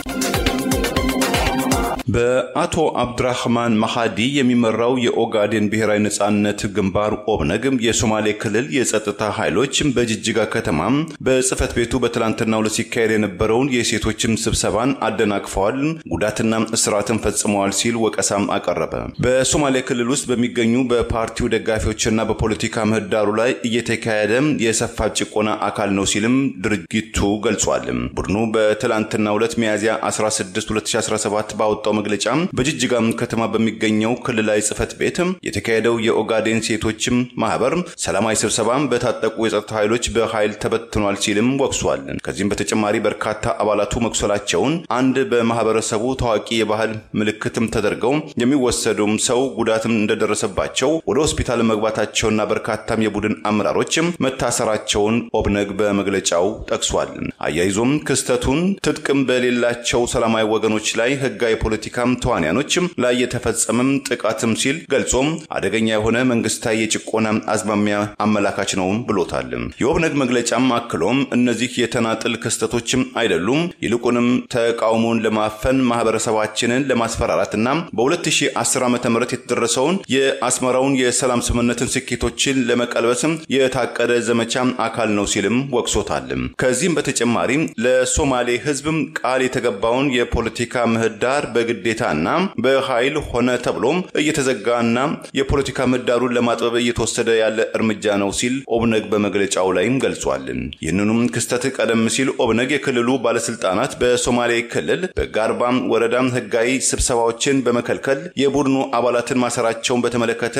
በአቶ አብዱራህማን ማሃዲ የሚመራው የኦጋዴን ብሔራዊ ነጻነት ግንባር ኦብነግ የሶማሌ ክልል የጸጥታ ኃይሎች በጅጅጋ ከተማ በጽህፈት ቤቱ በትላንትናው ዕለት ሲካሄድ የነበረውን የሴቶችም ስብሰባን አደናቅፈዋል፣ ጉዳትና እስራትን ፈጽመዋል ሲል ወቀሳም አቀረበ። በሶማሌ ክልል ውስጥ በሚገኙ በፓርቲው ደጋፊዎችና በፖለቲካ ምህዳሩ ላይ እየተካሄደ የሰፋ ጭቆና አካል ነው ሲልም ድርጊቱ ገልጿል። ቡድኑ በትላንትናው ዕለት ሚያዝያ 16 2017 ባወጣው መግለጫ በጅጅጋም ከተማ በሚገኘው ክልላዊ ጽህፈት ቤት የተካሄደው የኦጋዴን ሴቶችም ማህበር ሰላማዊ ስብሰባም በታጠቁ የጸጥታ ኃይሎች በኃይል ተበትኗል ሲልም ወቅሷል። ከዚህም በተጨማሪ በርካታ አባላቱ መቁሰላቸውን፣ አንድ በማህበረሰቡ ታዋቂ የባህል ምልክትም ተደርገው የሚወሰዱም ሰው ጉዳትም እንደደረሰባቸው ወደ ሆስፒታል መግባታቸውና በርካታም የቡድን አመራሮች መታሰራቸውን ኦብነግ በመግለጫው ጠቅሷል። አያይዞም ክስተቱን ትጥቅም በሌላቸው ሰላማዊ ወገኖች ላይ ህጋዊ ፖለቲካም ተዋንያኖችም ላይ የተፈጸመም ጥቃትም ሲል ገልጾም አደገኛ የሆነ መንግስታዊ የጭቆና አዝማሚያ አመላካች ነው ብሎታል። የኦብነግ መግለጫም አክሎም እነዚህ የተናጥል ክስተቶችም አይደሉም፣ ይልቁንም ተቃውሞን ለማፈን ማህበረሰባችንን ለማስፈራራትና በ2010 ዓ.ም የተደረሰውን የአስመራውን የሰላም ስምምነትን ስኬቶችን ለመቀልበስም የታቀደ ዘመቻ አካል ነው ሲልም ወቅሶታል። ከዚህም በተጨማሪ ለሶማሌ ህዝብም ቃል የተገባውን የፖለቲካ ምህዳር በግዴታና በኃይል ሆነ ተብሎም እየተዘጋና የፖለቲካ ምህዳሩን ለማጥበብ እየተወሰደ ያለ እርምጃ ነው ሲል ኦብነግ በመግለጫው ላይም ገልጿል። ይህንኑም ክስተት ቀደም ሲል ኦብነግ የክልሉ ባለስልጣናት በሶማሌ ክልል በጋርባም ወረዳ ህጋዊ ስብሰባዎችን በመከልከል የቡድኑ አባላትን ማሰራቸውን በተመለከተ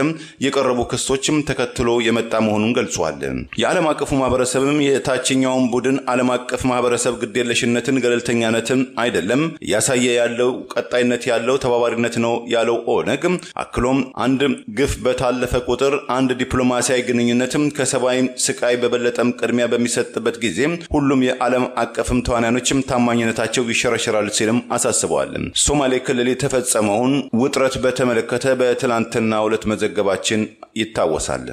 የቀረቡ ክሶችም ተከትሎ የመጣ መሆኑን ገልጿል። የዓለም አቀፉ ማህበረሰብም የታችኛውን ቡድን ዓለም አቀፍ ማህበረሰብ ግዴለሽነትን ገለልተኛነትን አይደለም ያሳየ ያለው ቀጣይነት ያለው ተባባሪነት ነው ያለው ኦነግ አክሎም አንድ ግፍ በታለፈ ቁጥር አንድ ዲፕሎማሲያዊ ግንኙነትም ከሰባይ ስቃይ በበለጠም ቅድሚያ በሚሰጥበት ጊዜ ሁሉም የዓለም አቀፍም ተዋናዮችም ታማኝነታቸው ይሸረሸራል ሲልም አሳስበዋል። ሶማሌ ክልል የተፈጸመውን ውጥረት በተመለከተ በትላንትናው ዕለት መዘገባችን ይታወሳል።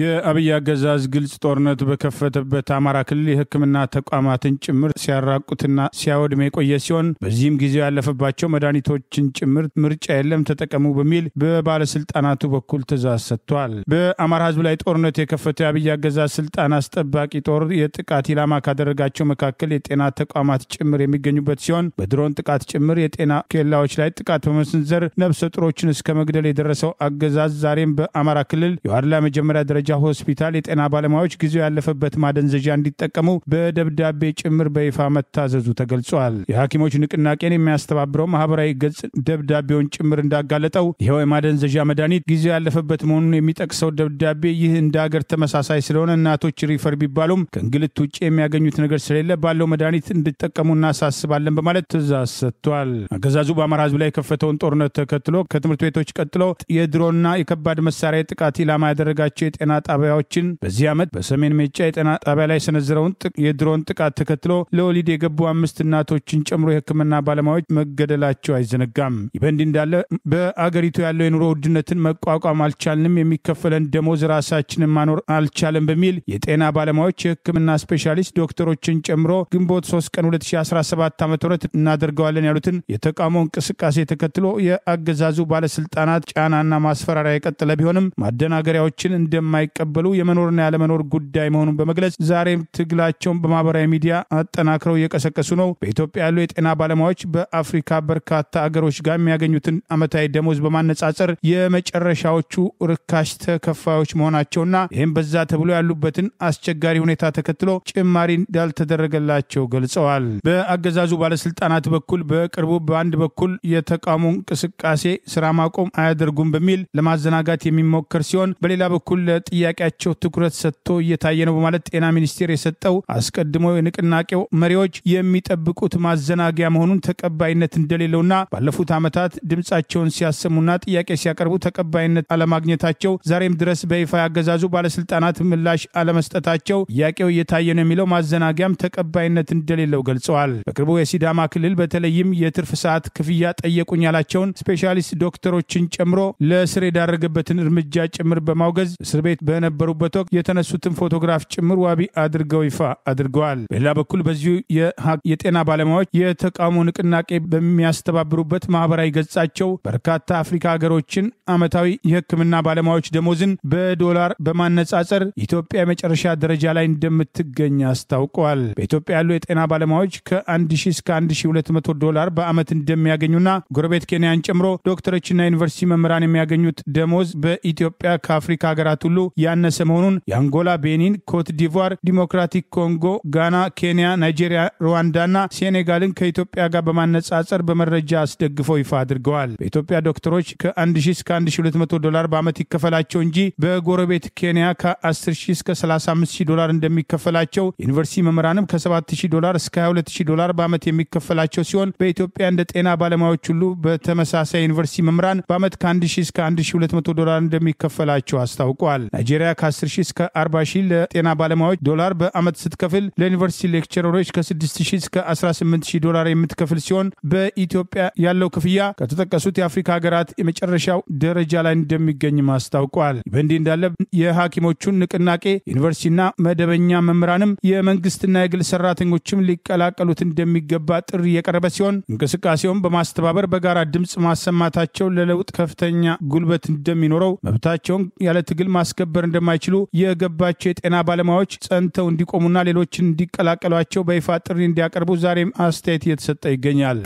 የአብይ አገዛዝ ግልጽ ጦርነት በከፈተበት አማራ ክልል የሕክምና ተቋማትን ጭምር ሲያራቁትና ሲያወድም የቆየ ሲሆን በዚህም ጊዜው ያለፈባቸው መድኃኒቶችን ጭምር ምርጫ የለም ተጠቀሙ በሚል በባለስልጣናቱ በኩል ትዕዛዝ ሰጥቷል። በአማራ ህዝብ ላይ ጦርነት የከፈተው የአብይ አገዛዝ ስልጣን አስጠባቂ ጦር የጥቃት ኢላማ ካደረጋቸው መካከል የጤና ተቋማት ጭምር የሚገኙበት ሲሆን በድሮን ጥቃት ጭምር የጤና ኬላዎች ላይ ጥቃት በመሰንዘር ነፍሰ ጡሮችን እስከ መግደል የደረሰው አገዛዝ ዛሬም በአማራ ክልል የዋድላ መጀመሪያ ደረጃ ሆስፒታል የጤና ባለሙያዎች ጊዜው ያለፈበት ማደንዘዣ እንዲጠቀሙ በደብዳቤ ጭምር በይፋ መታዘዙ ተገልጿል። የሐኪሞች ንቅናቄን የሚያስተባብረው ማህበራዊ ገጽ ደብዳቤውን ጭምር እንዳጋለጠው ይሄው የማደንዘዣ መድኃኒት ጊዜው ያለፈበት መሆኑን የሚጠቅሰው ደብዳቤ ይህ እንደ ሀገር ተመሳሳይ ስለሆነ እናቶች ሪፈር ቢባሉም ከእንግልት ውጭ የሚያገኙት ነገር ስለሌለ ባለው መድኃኒት እንዲጠቀሙ እናሳስባለን በማለት ትዕዛዝ ሰጥቷል። አገዛዙ በአማራ ህዝብ ላይ የከፈተውን ጦርነት ተከትሎ ከትምህርት ቤቶች ቀጥሎ የድሮንና የከባድ መሳሪያ ጥቃት ኢላማ ያደረጋቸው የጤና ጣቢያዎችን በዚህ ዓመት በሰሜን ሜጫ የጤና ጣቢያ ላይ ሰነዝረውን የድሮን ጥቃት ተከትሎ ለወሊድ የገቡ 5 እናቶችን ጨምሮ የሕክምና ባለሙያዎች መገደላቸው አይዘነጋም። ይበንዲ እንዳለ በአገሪቱ ያለው የኑሮ ውድነትን መቋቋም አልቻልንም፣ የሚከፈለን ደሞዝ ራሳችንን ማኖር አልቻለም በሚል የጤና ባለሙያዎች የሕክምና ስፔሻሊስት ዶክተሮችን ጨምሮ ግንቦት 3 ቀን 2017 ዓ.ም እናደርገዋለን ያሉትን የተቃውሞ እንቅስቃሴ ተከትሎ የአገዛዙ ባለስልጣናት ጫናና ማስፈራሪያ የቀጠለ ቢሆንም ማደናገሪያዎችን እንደማይቀበሉ የመኖርና ያለመኖር ጉዳይ መሆኑን በመግለጽ ዛሬም ትግላቸውን በማህበራዊ ሚዲያ አጠናክረው እየቀሰቀሱ ነው። በኢትዮጵያ ያሉ የጤና ባለሙያዎች በአፍሪካ በርካታ አገሮች ጋር የሚያገኙትን ዓመታዊ ደሞዝ በማነጻጸር የመጨረሻዎቹ ርካሽ ተከፋዮች መሆናቸውና ይህም በዛ ተብሎ ያሉበትን አስቸጋሪ ሁኔታ ተከትሎ ጭማሪ እንዳልተደረገላቸው ገልጸዋል። በአገዛዙ ባለስልጣናት በኩል በቅርቡ በአንድ በኩል የተቃውሞ እንቅስቃሴ ስራ ማቆም አያደርጉም በሚል ለማዘናጋት የሚሞከር ሲሆን በሌላ በኩል ለጥያቄያቸው ትኩረት ሰጥቶ እየታየ ነው በማለት ጤና ሚኒስቴር የሰጠው አስቀድሞ የንቅናቄው መሪዎች የሚጠብቁት ማዘናጊያ መሆኑን ተቀባይነት እንደሌለውና ባለፉት ዓመታት ድምጻቸውን ሲያሰሙና ጥያቄ ሲያቀርቡ ተቀባይነት አለማግኘታቸው ዛሬም ድረስ በይፋ ያገዛዙ ባለስልጣናት ምላሽ አለመስጠታቸው ጥያቄው እየታየ ነው የሚለው ማዘናጊያም ተቀባይነት እንደሌለው ገልጸዋል። በቅርቡ የሲዳማ ክልል በተለይም የትርፍ ሰዓት ክፍያ ጠየቁኝ ያላቸውን ስፔሻሊስት ዶክተሮችን ጨምሮ ለስር የዳረገበትን እርምጃ ጭምር በማውገዝ እስር ቤት በነበሩበት ወቅት የተነሱትን ፎቶግራፍ ጭምር ዋቢ አድርገው ይፋ አድርገዋል። በሌላ በኩል በዚሁ የጤና ባለሙያዎች የተቃውሞ ንቅናቄ በሚያስተባብሩበት ማህበራዊ ገጻቸው በርካታ አፍሪካ ሀገሮችን ዓመታዊ የሕክምና ባለሙያዎች ደሞዝን በዶላር በማነጻጸር ኢትዮጵያ የመጨረሻ ደረጃ ላይ እንደምትገኝ አስታውቀዋል። በኢትዮጵያ ያሉ የጤና ባለሙያዎች ከ1000 እስከ 1200 ዶላር በዓመት እንደሚያገኙና ጎረቤት ኬንያን ጨምሮ ዶክተሮችና ዩኒቨርሲቲ መምህራን የሚያገኙት ደሞዝ በኢትዮጵያ ከአፍሪካ ሀገራት ሁሉ ያነሰ መሆኑን የአንጎላ፣ ቤኒን፣ ኮት ዲቯር፣ ዲሞክራቲክ ኮንጎ፣ ጋና፣ ኬንያ፣ ናይጄሪያ፣ ሩዋንዳና ሴኔጋልን ከኢትዮጵያ ጋር በማነጻጸር በመረጃ አስደግፈው ይፋ አድርገዋል። በኢትዮጵያ ዶክተሮች ከ1000 እስከ 1200 ዶላር በዓመት ይከፈላቸው እንጂ በጎረቤት ኬንያ ከ10000 እስከ 35000 ዶላር እንደሚከፈላቸው፣ ዩኒቨርሲቲ መምህራንም ከ7000 ዶላር እስከ 22000 ዶላር በዓመት የሚከፈላቸው ሲሆን በኢትዮጵያ እንደ ጤና ባለሙያዎች ሁሉ በተመሳሳይ ዩኒቨርሲቲ መምህራን በዓመት ከ1000 እስከ 1200 ዶላር እንደሚከፈላቸው አስታውቀዋል። ናይጄሪያ ከ10000 እስከ 40000 ለጤና ባለሙያዎች ዶላር በዓመት ስትከፍል ለዩኒቨርሲቲ ሌክቸረሮች ከ6000 እስከ 18000 ዶላር የምትከፍል ሲሆን በኢትዮጵያ ያለው ክፍያ ከተጠቀሱት የአፍሪካ ሀገራት የመጨረሻው ደረጃ ላይ እንደሚገኝ ማስታውቀዋል። በእንዲህ እንዳለ የሐኪሞቹን ንቅናቄ ዩኒቨርሲቲና መደበኛ መምህራንም የመንግስትና የግል ሰራተኞችም ሊቀላቀሉት እንደሚገባ ጥሪ የቀረበ ሲሆን እንቅስቃሴውን በማስተባበር በጋራ ድምጽ ማሰማታቸው ለለውጥ ከፍተኛ ጉልበት እንደሚኖረው መብታቸውን ያለ ትግል ማስከ ማስከበር እንደማይችሉ የገባቸው የጤና ባለሙያዎች ጸንተው እንዲቆሙና ሌሎችን እንዲቀላቀሏቸው በይፋ ጥሪ እንዲያቀርቡ ዛሬም አስተያየት እየተሰጠ ይገኛል።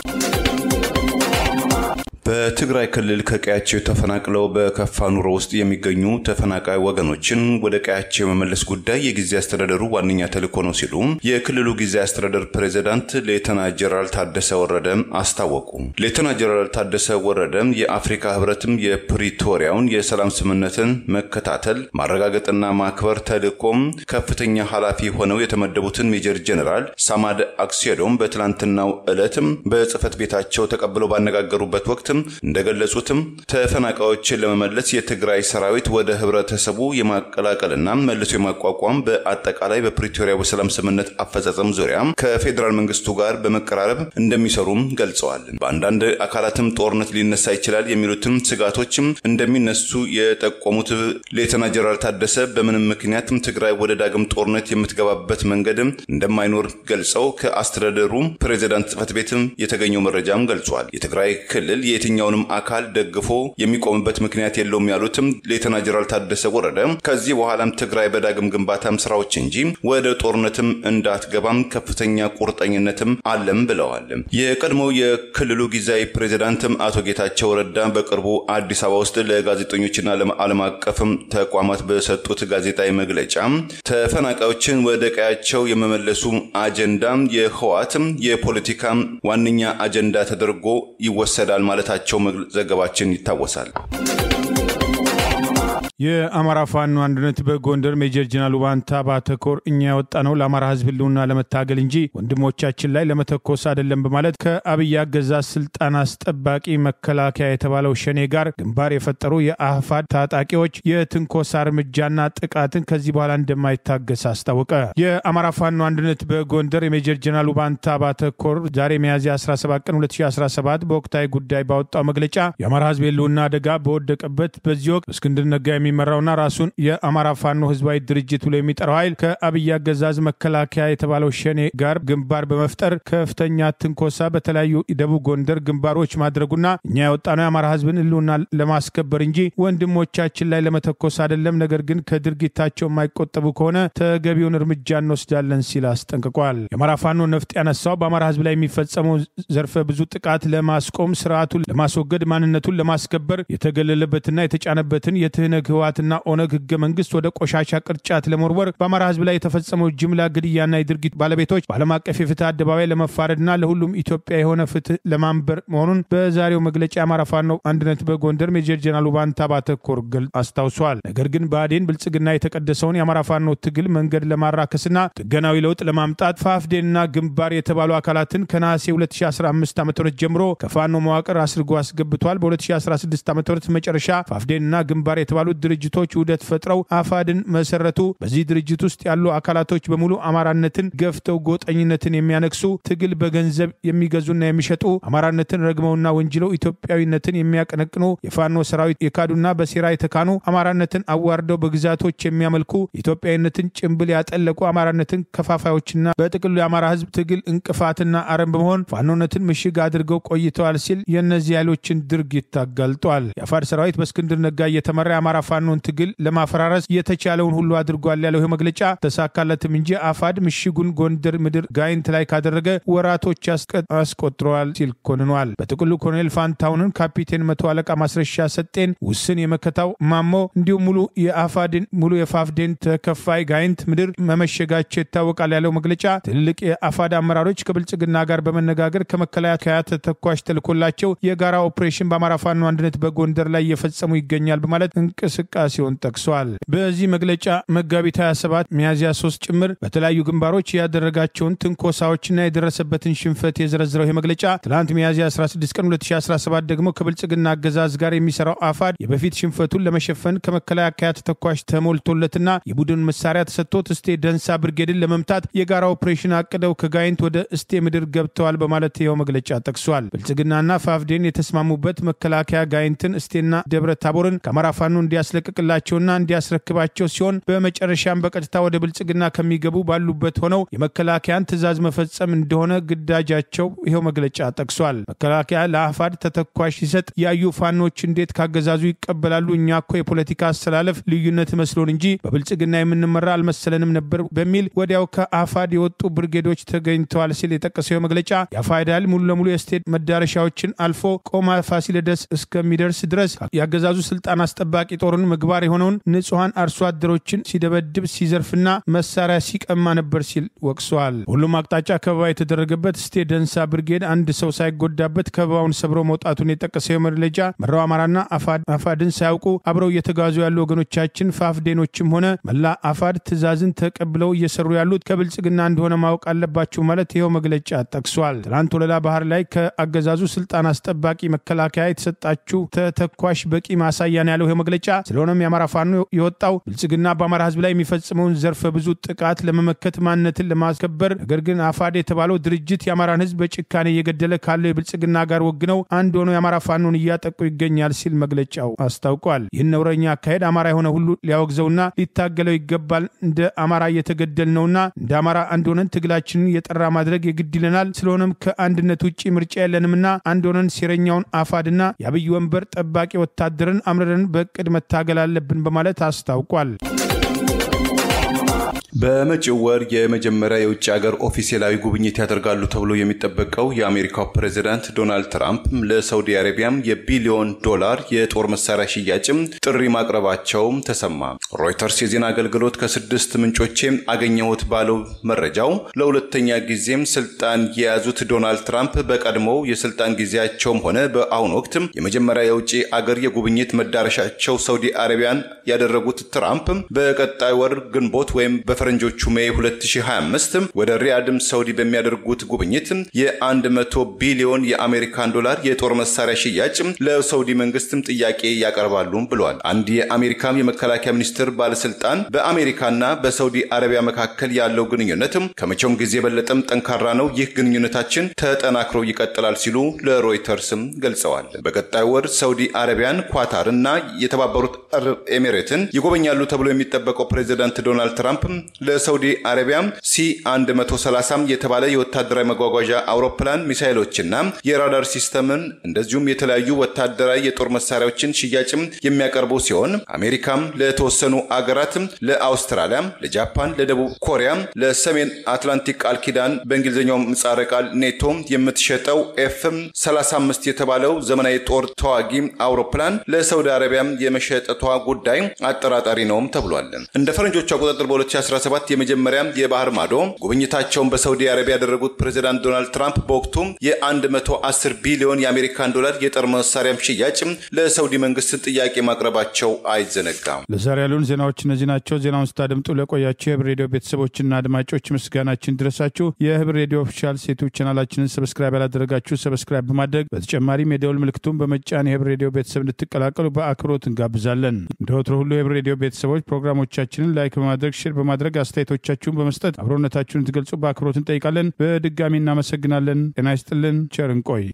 በትግራይ ክልል ከቀያቸው ተፈናቅለው በከፋ ኑሮ ውስጥ የሚገኙ ተፈናቃይ ወገኖችን ወደ ቀያቸው የመመለስ ጉዳይ የጊዜ አስተዳደሩ ዋነኛ ተልዕኮ ነው ሲሉ የክልሉ ጊዜ አስተዳደር ፕሬዝዳንት ሌተና ጀነራል ታደሰ ወረደ አስታወቁ። ሌተና ጀነራል ታደሰ ወረደ የአፍሪካ ህብረትም የፕሪቶሪያውን የሰላም ስምምነትን መከታተል ማረጋገጥና ማክበር ተልዕኮም ከፍተኛ ኃላፊ ሆነው የተመደቡትን ሜጀር ጀነራል ሳማድ አክሲዮዶም በትላንትናው ዕለትም በጽህፈት ቤታቸው ተቀብለው ባነጋገሩበት ወቅት እንደገለጹትም ተፈናቃዮችን ለመመለስ የትግራይ ሰራዊት ወደ ህብረተሰቡ የማቀላቀልና መልሶ የማቋቋም በአጠቃላይ በፕሪቶሪያው የሰላም ስምምነት አፈጻጸም ዙሪያ ከፌደራል መንግስቱ ጋር በመቀራረብ እንደሚሰሩም ገልጸዋል። በአንዳንድ አካላትም ጦርነት ሊነሳ ይችላል የሚሉትም ስጋቶችም እንደሚነሱ የጠቆሙት ሌተና ጀነራል ታደሰ በምንም ምክንያትም ትግራይ ወደ ዳግም ጦርነት የምትገባበት መንገድ እንደማይኖር ገልጸው ከአስተዳደሩ ፕሬዝዳንት ጽህፈት ቤትም የተገኘው መረጃም ገልጿል። የትግራይ ክልል የትኛውንም አካል ደግፎ የሚቆምበት ምክንያት የለውም ያሉትም ሌተና ጀነራል ታደሰ ወረደ ከዚህ በኋላም ትግራይ በዳግም ግንባታም ስራዎች እንጂ ወደ ጦርነትም እንዳትገባም ከፍተኛ ቁርጠኝነትም አለም ብለዋል። የቀድሞው የክልሉ ጊዜያዊ ፕሬዝዳንትም አቶ ጌታቸው ረዳ በቅርቡ አዲስ አበባ ውስጥ ለጋዜጠኞችና ለዓለም አቀፍም ተቋማት በሰጡት ጋዜጣዊ መግለጫ ተፈናቃዮችን ወደ ቀያቸው የመመለሱ አጀንዳ የህወሓት የፖለቲካ ዋነኛ አጀንዳ ተደርጎ ይወሰዳል ማለታቸው ዘገባችን ይታወሳል። የአማራ ፋኖ አንድነት በጎንደር ሜጀር ጀነራል ዋንታ ባተኮር እኛ ያወጣነው ለአማራ ህዝብ ህልውና ለመታገል እንጂ ወንድሞቻችን ላይ ለመተኮስ አይደለም በማለት ከአብይ አገዛዝ ስልጣን አስጠባቂ መከላከያ የተባለው ሸኔ ጋር ግንባር የፈጠሩ የአህፋድ ታጣቂዎች የትንኮሳ እርምጃና ጥቃትን ከዚህ በኋላ እንደማይታገስ አስታወቀ። የአማራ ፋኖ አንድነት በጎንደር የሜጀር ጀነራል ዋንታ ባተኮር ዛሬ ሚያዝያ 17 ቀን 2017 በወቅታዊ ጉዳይ ባወጣው መግለጫ የአማራ ህዝብ ህልውና አደጋ በወደቀበት በዚህ ወቅት እስክንድር ነጋ የሚመራውና ራሱን የአማራ ፋኖ ህዝባዊ ድርጅት ብሎ የሚጠራው ኃይል ከአብይ አገዛዝ መከላከያ የተባለው ሸኔ ጋር ግንባር በመፍጠር ከፍተኛ ትንኮሳ በተለያዩ ደቡብ ጎንደር ግንባሮች ማድረጉና እኛ ያወጣነው የአማራ ህዝብን ህልውና ለማስከበር እንጂ ወንድሞቻችን ላይ ለመተኮስ አይደለም፣ ነገር ግን ከድርጊታቸው የማይቆጠቡ ከሆነ ተገቢውን እርምጃ እንወስዳለን ሲል አስጠንቅቋል። የአማራ ፋኖ ነፍጥ ያነሳው በአማራ ህዝብ ላይ የሚፈጸመው ዘርፈ ብዙ ጥቃት ለማስቆም ስርዓቱን ለማስወገድ ማንነቱን ለማስከበር የተገለለበትና የተጫነበትን የትህነግ ህወሓትና ኦነግ ህገ መንግስት ወደ ቆሻሻ ቅርጫት ለመወርወር በአማራ ህዝብ ላይ የተፈጸመው ጅምላ ግድያና የድርጊት ባለቤቶች በዓለም አቀፍ የፍትህ አደባባይ ለመፋረድና ለሁሉም ኢትዮጵያ የሆነ ፍትህ ለማንበር መሆኑን በዛሬው መግለጫ የአማራ ፋኖ አንድነት በጎንደር ሜጀር ጀነራል ዋንታ ባተኮር አስታውሷል። ነገር ግን ብአዴን ብልጽግና የተቀደሰውን የአማራ ፋኖ ትግል መንገድ ለማራከስና ጥገናዊ ለውጥ ለማምጣት ፋፍዴንና ግንባር የተባሉ አካላትን ከነሐሴ 2015 ዓ.ም ጀምሮ ከፋኖ መዋቅር አስርጎ አስገብቷል። በ2016 ዓ.ም መጨረሻ ፋፍዴንና ግንባር የተባሉ ድርጅቶች ውህደት ፈጥረው አፋድን መሰረቱ። በዚህ ድርጅት ውስጥ ያሉ አካላቶች በሙሉ አማራነትን ገፍተው ጎጠኝነትን የሚያነክሱ ትግል በገንዘብ የሚገዙና የሚሸጡ አማራነትን ረግመውና ወንጅለው ኢትዮጵያዊነትን የሚያቀነቅኑ የፋኖ ሰራዊት የካዱና በሴራ የተካኑ አማራነትን አዋርደው በግዛቶች የሚያመልኩ ኢትዮጵያዊነትን ጭንብል ያጠለቁ አማራነትን ከፋፋዮችና በጥቅሉ የአማራ ህዝብ ትግል እንቅፋትና አረም በመሆን ፋኖነትን ምሽግ አድርገው ቆይተዋል ሲል የእነዚህ ኃይሎችን ድርጊት ታጋልጧል። የአፋድ ሰራዊት በእስክንድር ነጋ እየተመራ የአማራ ፋኖን ትግል ለማፈራረስ የተቻለውን ሁሉ አድርጓል ያለው የመግለጫ ተሳካለትም እንጂ አፋድ ምሽጉን ጎንደር ምድር ጋይንት ላይ ካደረገ ወራቶች አስቆጥረዋል ሲል ኮንኗል። በጥቅሉ ኮሎኔል ፋንታውንን፣ ካፒቴን መቶ አለቃ ማስረሻ ሰጤን፣ ውስን የመከታው ማሞ እንዲሁም ሙሉ የፋፍዴን ተከፋይ ጋይንት ምድር መመሸጋቸው ይታወቃል ያለው መግለጫ ትልቅ የአፋድ አመራሮች ከብልጽግና ጋር በመነጋገር ከመከላከያ ተተኳሽ ተልኮላቸው የጋራ ኦፕሬሽን በአማራ ፋኖ አንድነት በጎንደር ላይ እየፈጸሙ ይገኛል በማለት እንቅስቃሴውን ጠቅሷል። በዚህ መግለጫ መጋቢት 27 ሚያዝያ 3 ጭምር በተለያዩ ግንባሮች ያደረጋቸውን ትንኮሳዎችና የደረሰበትን ሽንፈት የዘረዘረው የመግለጫ ትላንት ሚያዝያ 16 ቀን 2017 ደግሞ ከብልጽግና አገዛዝ ጋር የሚሰራው አፋድ የበፊት ሽንፈቱን ለመሸፈን ከመከላከያ ተተኳሽ ተሞልቶለትና የቡድን መሳሪያ ተሰጥቶት እስቴ ደንሳ ብርጌድን ለመምታት የጋራ ኦፕሬሽን አቅደው ከጋይንት ወደ እስቴ ምድር ገብተዋል በማለት ይኸው መግለጫ ጠቅሷል። ብልጽግናና ፋፍዴን የተስማሙበት መከላከያ ጋይንትን፣ እስቴና ደብረ ታቦርን ከአማራ ፋኖ እንዲያስለቅቅ እንዲያስለቅቅላቸውና እንዲያስረክባቸው ሲሆን በመጨረሻም በቀጥታ ወደ ብልጽግና ከሚገቡ ባሉበት ሆነው የመከላከያን ትዕዛዝ መፈጸም እንደሆነ ግዳጃቸው ይሄው መግለጫ ጠቅሷል። መከላከያ ለአፋድ ተተኳሽ ሲሰጥ ያዩ ፋኖች እንዴት ካገዛዙ ይቀበላሉ? እኛ እኮ የፖለቲካ አስተላለፍ ልዩነት መስሎን እንጂ በብልጽግና የምንመራ አልመሰለንም ነበር በሚል ወዲያው ከአፋድ የወጡ ብርጌዶች ተገኝተዋል ሲል የጠቀሰው መግለጫ የአፋድ ኃይል ሙሉ ለሙሉ የስቴት መዳረሻዎችን አልፎ ቆማ ፋሲለደስ እስከሚደርስ ድረስ ያገዛዙ ስልጣን አስጠባቂ ጦርን ምግባር የሆነውን ንጹሃን አርሶ አደሮችን ሲደበድብ ሲዘርፍና መሳሪያ ሲቀማ ነበር ሲል ወቅሷል። ሁሉም አቅጣጫ ከበባ የተደረገበት ስቴት ደንሳ ብርጌድ አንድ ሰው ሳይጎዳበት ከበባውን ሰብሮ መውጣቱን የጠቀሰው መግለጫ መራው አማራና አፋድን ሳያውቁ አብረው እየተጋዙ ያሉ ወገኖቻችን ፋፍዴኖችም ሆነ መላ አፋድ ትዕዛዝን ተቀብለው እየሰሩ ያሉት ከብልጽግና እንደሆነ ማወቅ አለባቸው ማለት ይሄው መግለጫ ጠቅሷል። ትናንት ወለላ ባህር ላይ ከአገዛዙ ስልጣን አስጠባቂ መከላከያ የተሰጣችሁ ተተኳሽ በቂ ማሳያ ነው ያለው ይሄው መግለጫ ስለሆነም የአማራ ፋኖ የወጣው ብልጽግና በአማራ ህዝብ ላይ የሚፈጽመውን ዘርፈ ብዙ ጥቃት ለመመከት ማንነትን ለማስከበር ነገር ግን አፋድ የተባለው ድርጅት የአማራን ህዝብ በጭካኔ እየገደለ ካለው የብልጽግና ጋር ወግነው አንድ ሆኖ የአማራ ፋኖን እያጠቁ ይገኛል ሲል መግለጫው አስታውቋል። ይህን ነውረኛ አካሄድ አማራ የሆነ ሁሉ ሊያወግዘውና ሊታገለው ይገባል። እንደ አማራ እየተገደል ነውና እንደ አማራ አንድ ሆነን ትግላችንን የጠራ ማድረግ የግድ ይለናል። ስለሆነም ከአንድነት ውጪ ምርጫ የለንምና አንድ ሆነን ሴረኛውን አፋድና የአብይ ወንበር ጠባቂ ወታደርን አምረን በእቅድ መታገል አለብን በማለት አስታውቋል። በመጪው ወር የመጀመሪያ የውጭ ሀገር ኦፊሴላዊ ጉብኝት ያደርጋሉ ተብሎ የሚጠበቀው የአሜሪካው ፕሬዝዳንት ዶናልድ ትራምፕ ለሳውዲ አረቢያም የቢሊዮን ዶላር የጦር መሳሪያ ሽያጭም ጥሪ ማቅረባቸው ተሰማ። ሮይተርስ የዜና አገልግሎት ከስድስት ምንጮች አገኘሁት ባለው መረጃው ለሁለተኛ ጊዜም ስልጣን የያዙት ዶናልድ ትራምፕ በቀድሞው የስልጣን ጊዜያቸውም ሆነ በአሁኑ ወቅት የመጀመሪያ የውጭ ሀገር የጉብኝት መዳረሻቸው ሳውዲ አረቢያን ያደረጉት ትራምፕ በቀጣይ ወር ግንቦት ወይም ፈረንጆቹ ሜይ 2025 ወደ ሪያድም ሳውዲ በሚያደርጉት ጉብኝት የ100 ቢሊዮን የአሜሪካን ዶላር የጦር መሳሪያ ሽያጭ ለሳውዲ መንግስትም ጥያቄ ያቀርባሉ ብለዋል። አንድ የአሜሪካ የመከላከያ ሚኒስትር ባለስልጣን በአሜሪካና በሳውዲ አረቢያ መካከል ያለው ግንኙነት ከመቼውም ጊዜ በለጠም ጠንካራ ነው፣ ይህ ግንኙነታችን ተጠናክሮ ይቀጥላል ሲሉ ለሮይተርስም ገልጸዋል። በቀጣይ ወር ሳውዲ አረቢያን፣ ኳታርና የተባበሩት አረብ ኤሚሬትን ይጎበኛሉ ተብሎ የሚጠበቀው ፕሬዝዳንት ዶናልድ ትራምፕ ለሳውዲ አረቢያ C130 የተባለ የወታደራዊ መጓጓዣ አውሮፕላን ሚሳኤሎችና የራዳር ሲስተምን እንደዚሁም የተለያዩ ወታደራዊ የጦር መሳሪያዎችን ሽያጭም የሚያቀርቡ ሲሆን አሜሪካም ለተወሰኑ አገራት ለአውስትራሊያ፣ ለጃፓን፣ ለደቡብ ኮሪያ፣ ለሰሜን አትላንቲክ ቃል ኪዳን በእንግሊዝኛው ምህጻረ ቃል ኔቶ የምትሸጠው F-35 የተባለው ዘመናዊ ጦር ተዋጊ አውሮፕላን ለሳውዲ አረቢያ የመሸጠቷ ጉዳይ አጠራጣሪ ነውም ተብሏል። እንደ ፈረንጆቹ አቆጣጠር በ2017 የመጀመሪያ የባህር ማዶ ጉብኝታቸውን በሳውዲ አረቢያ ያደረጉት ፕሬዝዳንት ዶናልድ ትራምፕ በወቅቱ የ110 ቢሊዮን የአሜሪካን ዶላር የጦር መሳሪያ ሽያጭ ለሳውዲ መንግስት ጥያቄ ማቅረባቸው አይዘነጋም። ለዛሬ ያሉን ዜናዎች እነዚህ ናቸው። ዜናውን ስታደምጡ ለቆያችሁ የህብር ሬዲዮ ቤተሰቦችና አድማጮች ምስጋናችን ድረሳችሁ። የህብር ሬዲዮ ኦፊሻል ዩቲዩብ ቻናላችንን ሰብስክራይብ ያላደረጋችሁ ሰብስክራይብ በማድረግ በተጨማሪም የደወል ምልክቱን በመጫን የህብር ሬዲዮ ቤተሰብ እንድትቀላቀሉ በአክብሮት እንጋብዛለን። እንደወትሮ ሁሉ የህብር ሬዲዮ ቤተሰቦች ፕሮግራሞቻችንን ላይክ በማድረግ ሼር በማድረግ አስተያየቶቻችሁን በመስጠት አብሮነታችሁን እንድትገልጹ በአክብሮት እንጠይቃለን። በድጋሚ እናመሰግናለን። ጤና ይስጥልን። ቸር እንቆይ።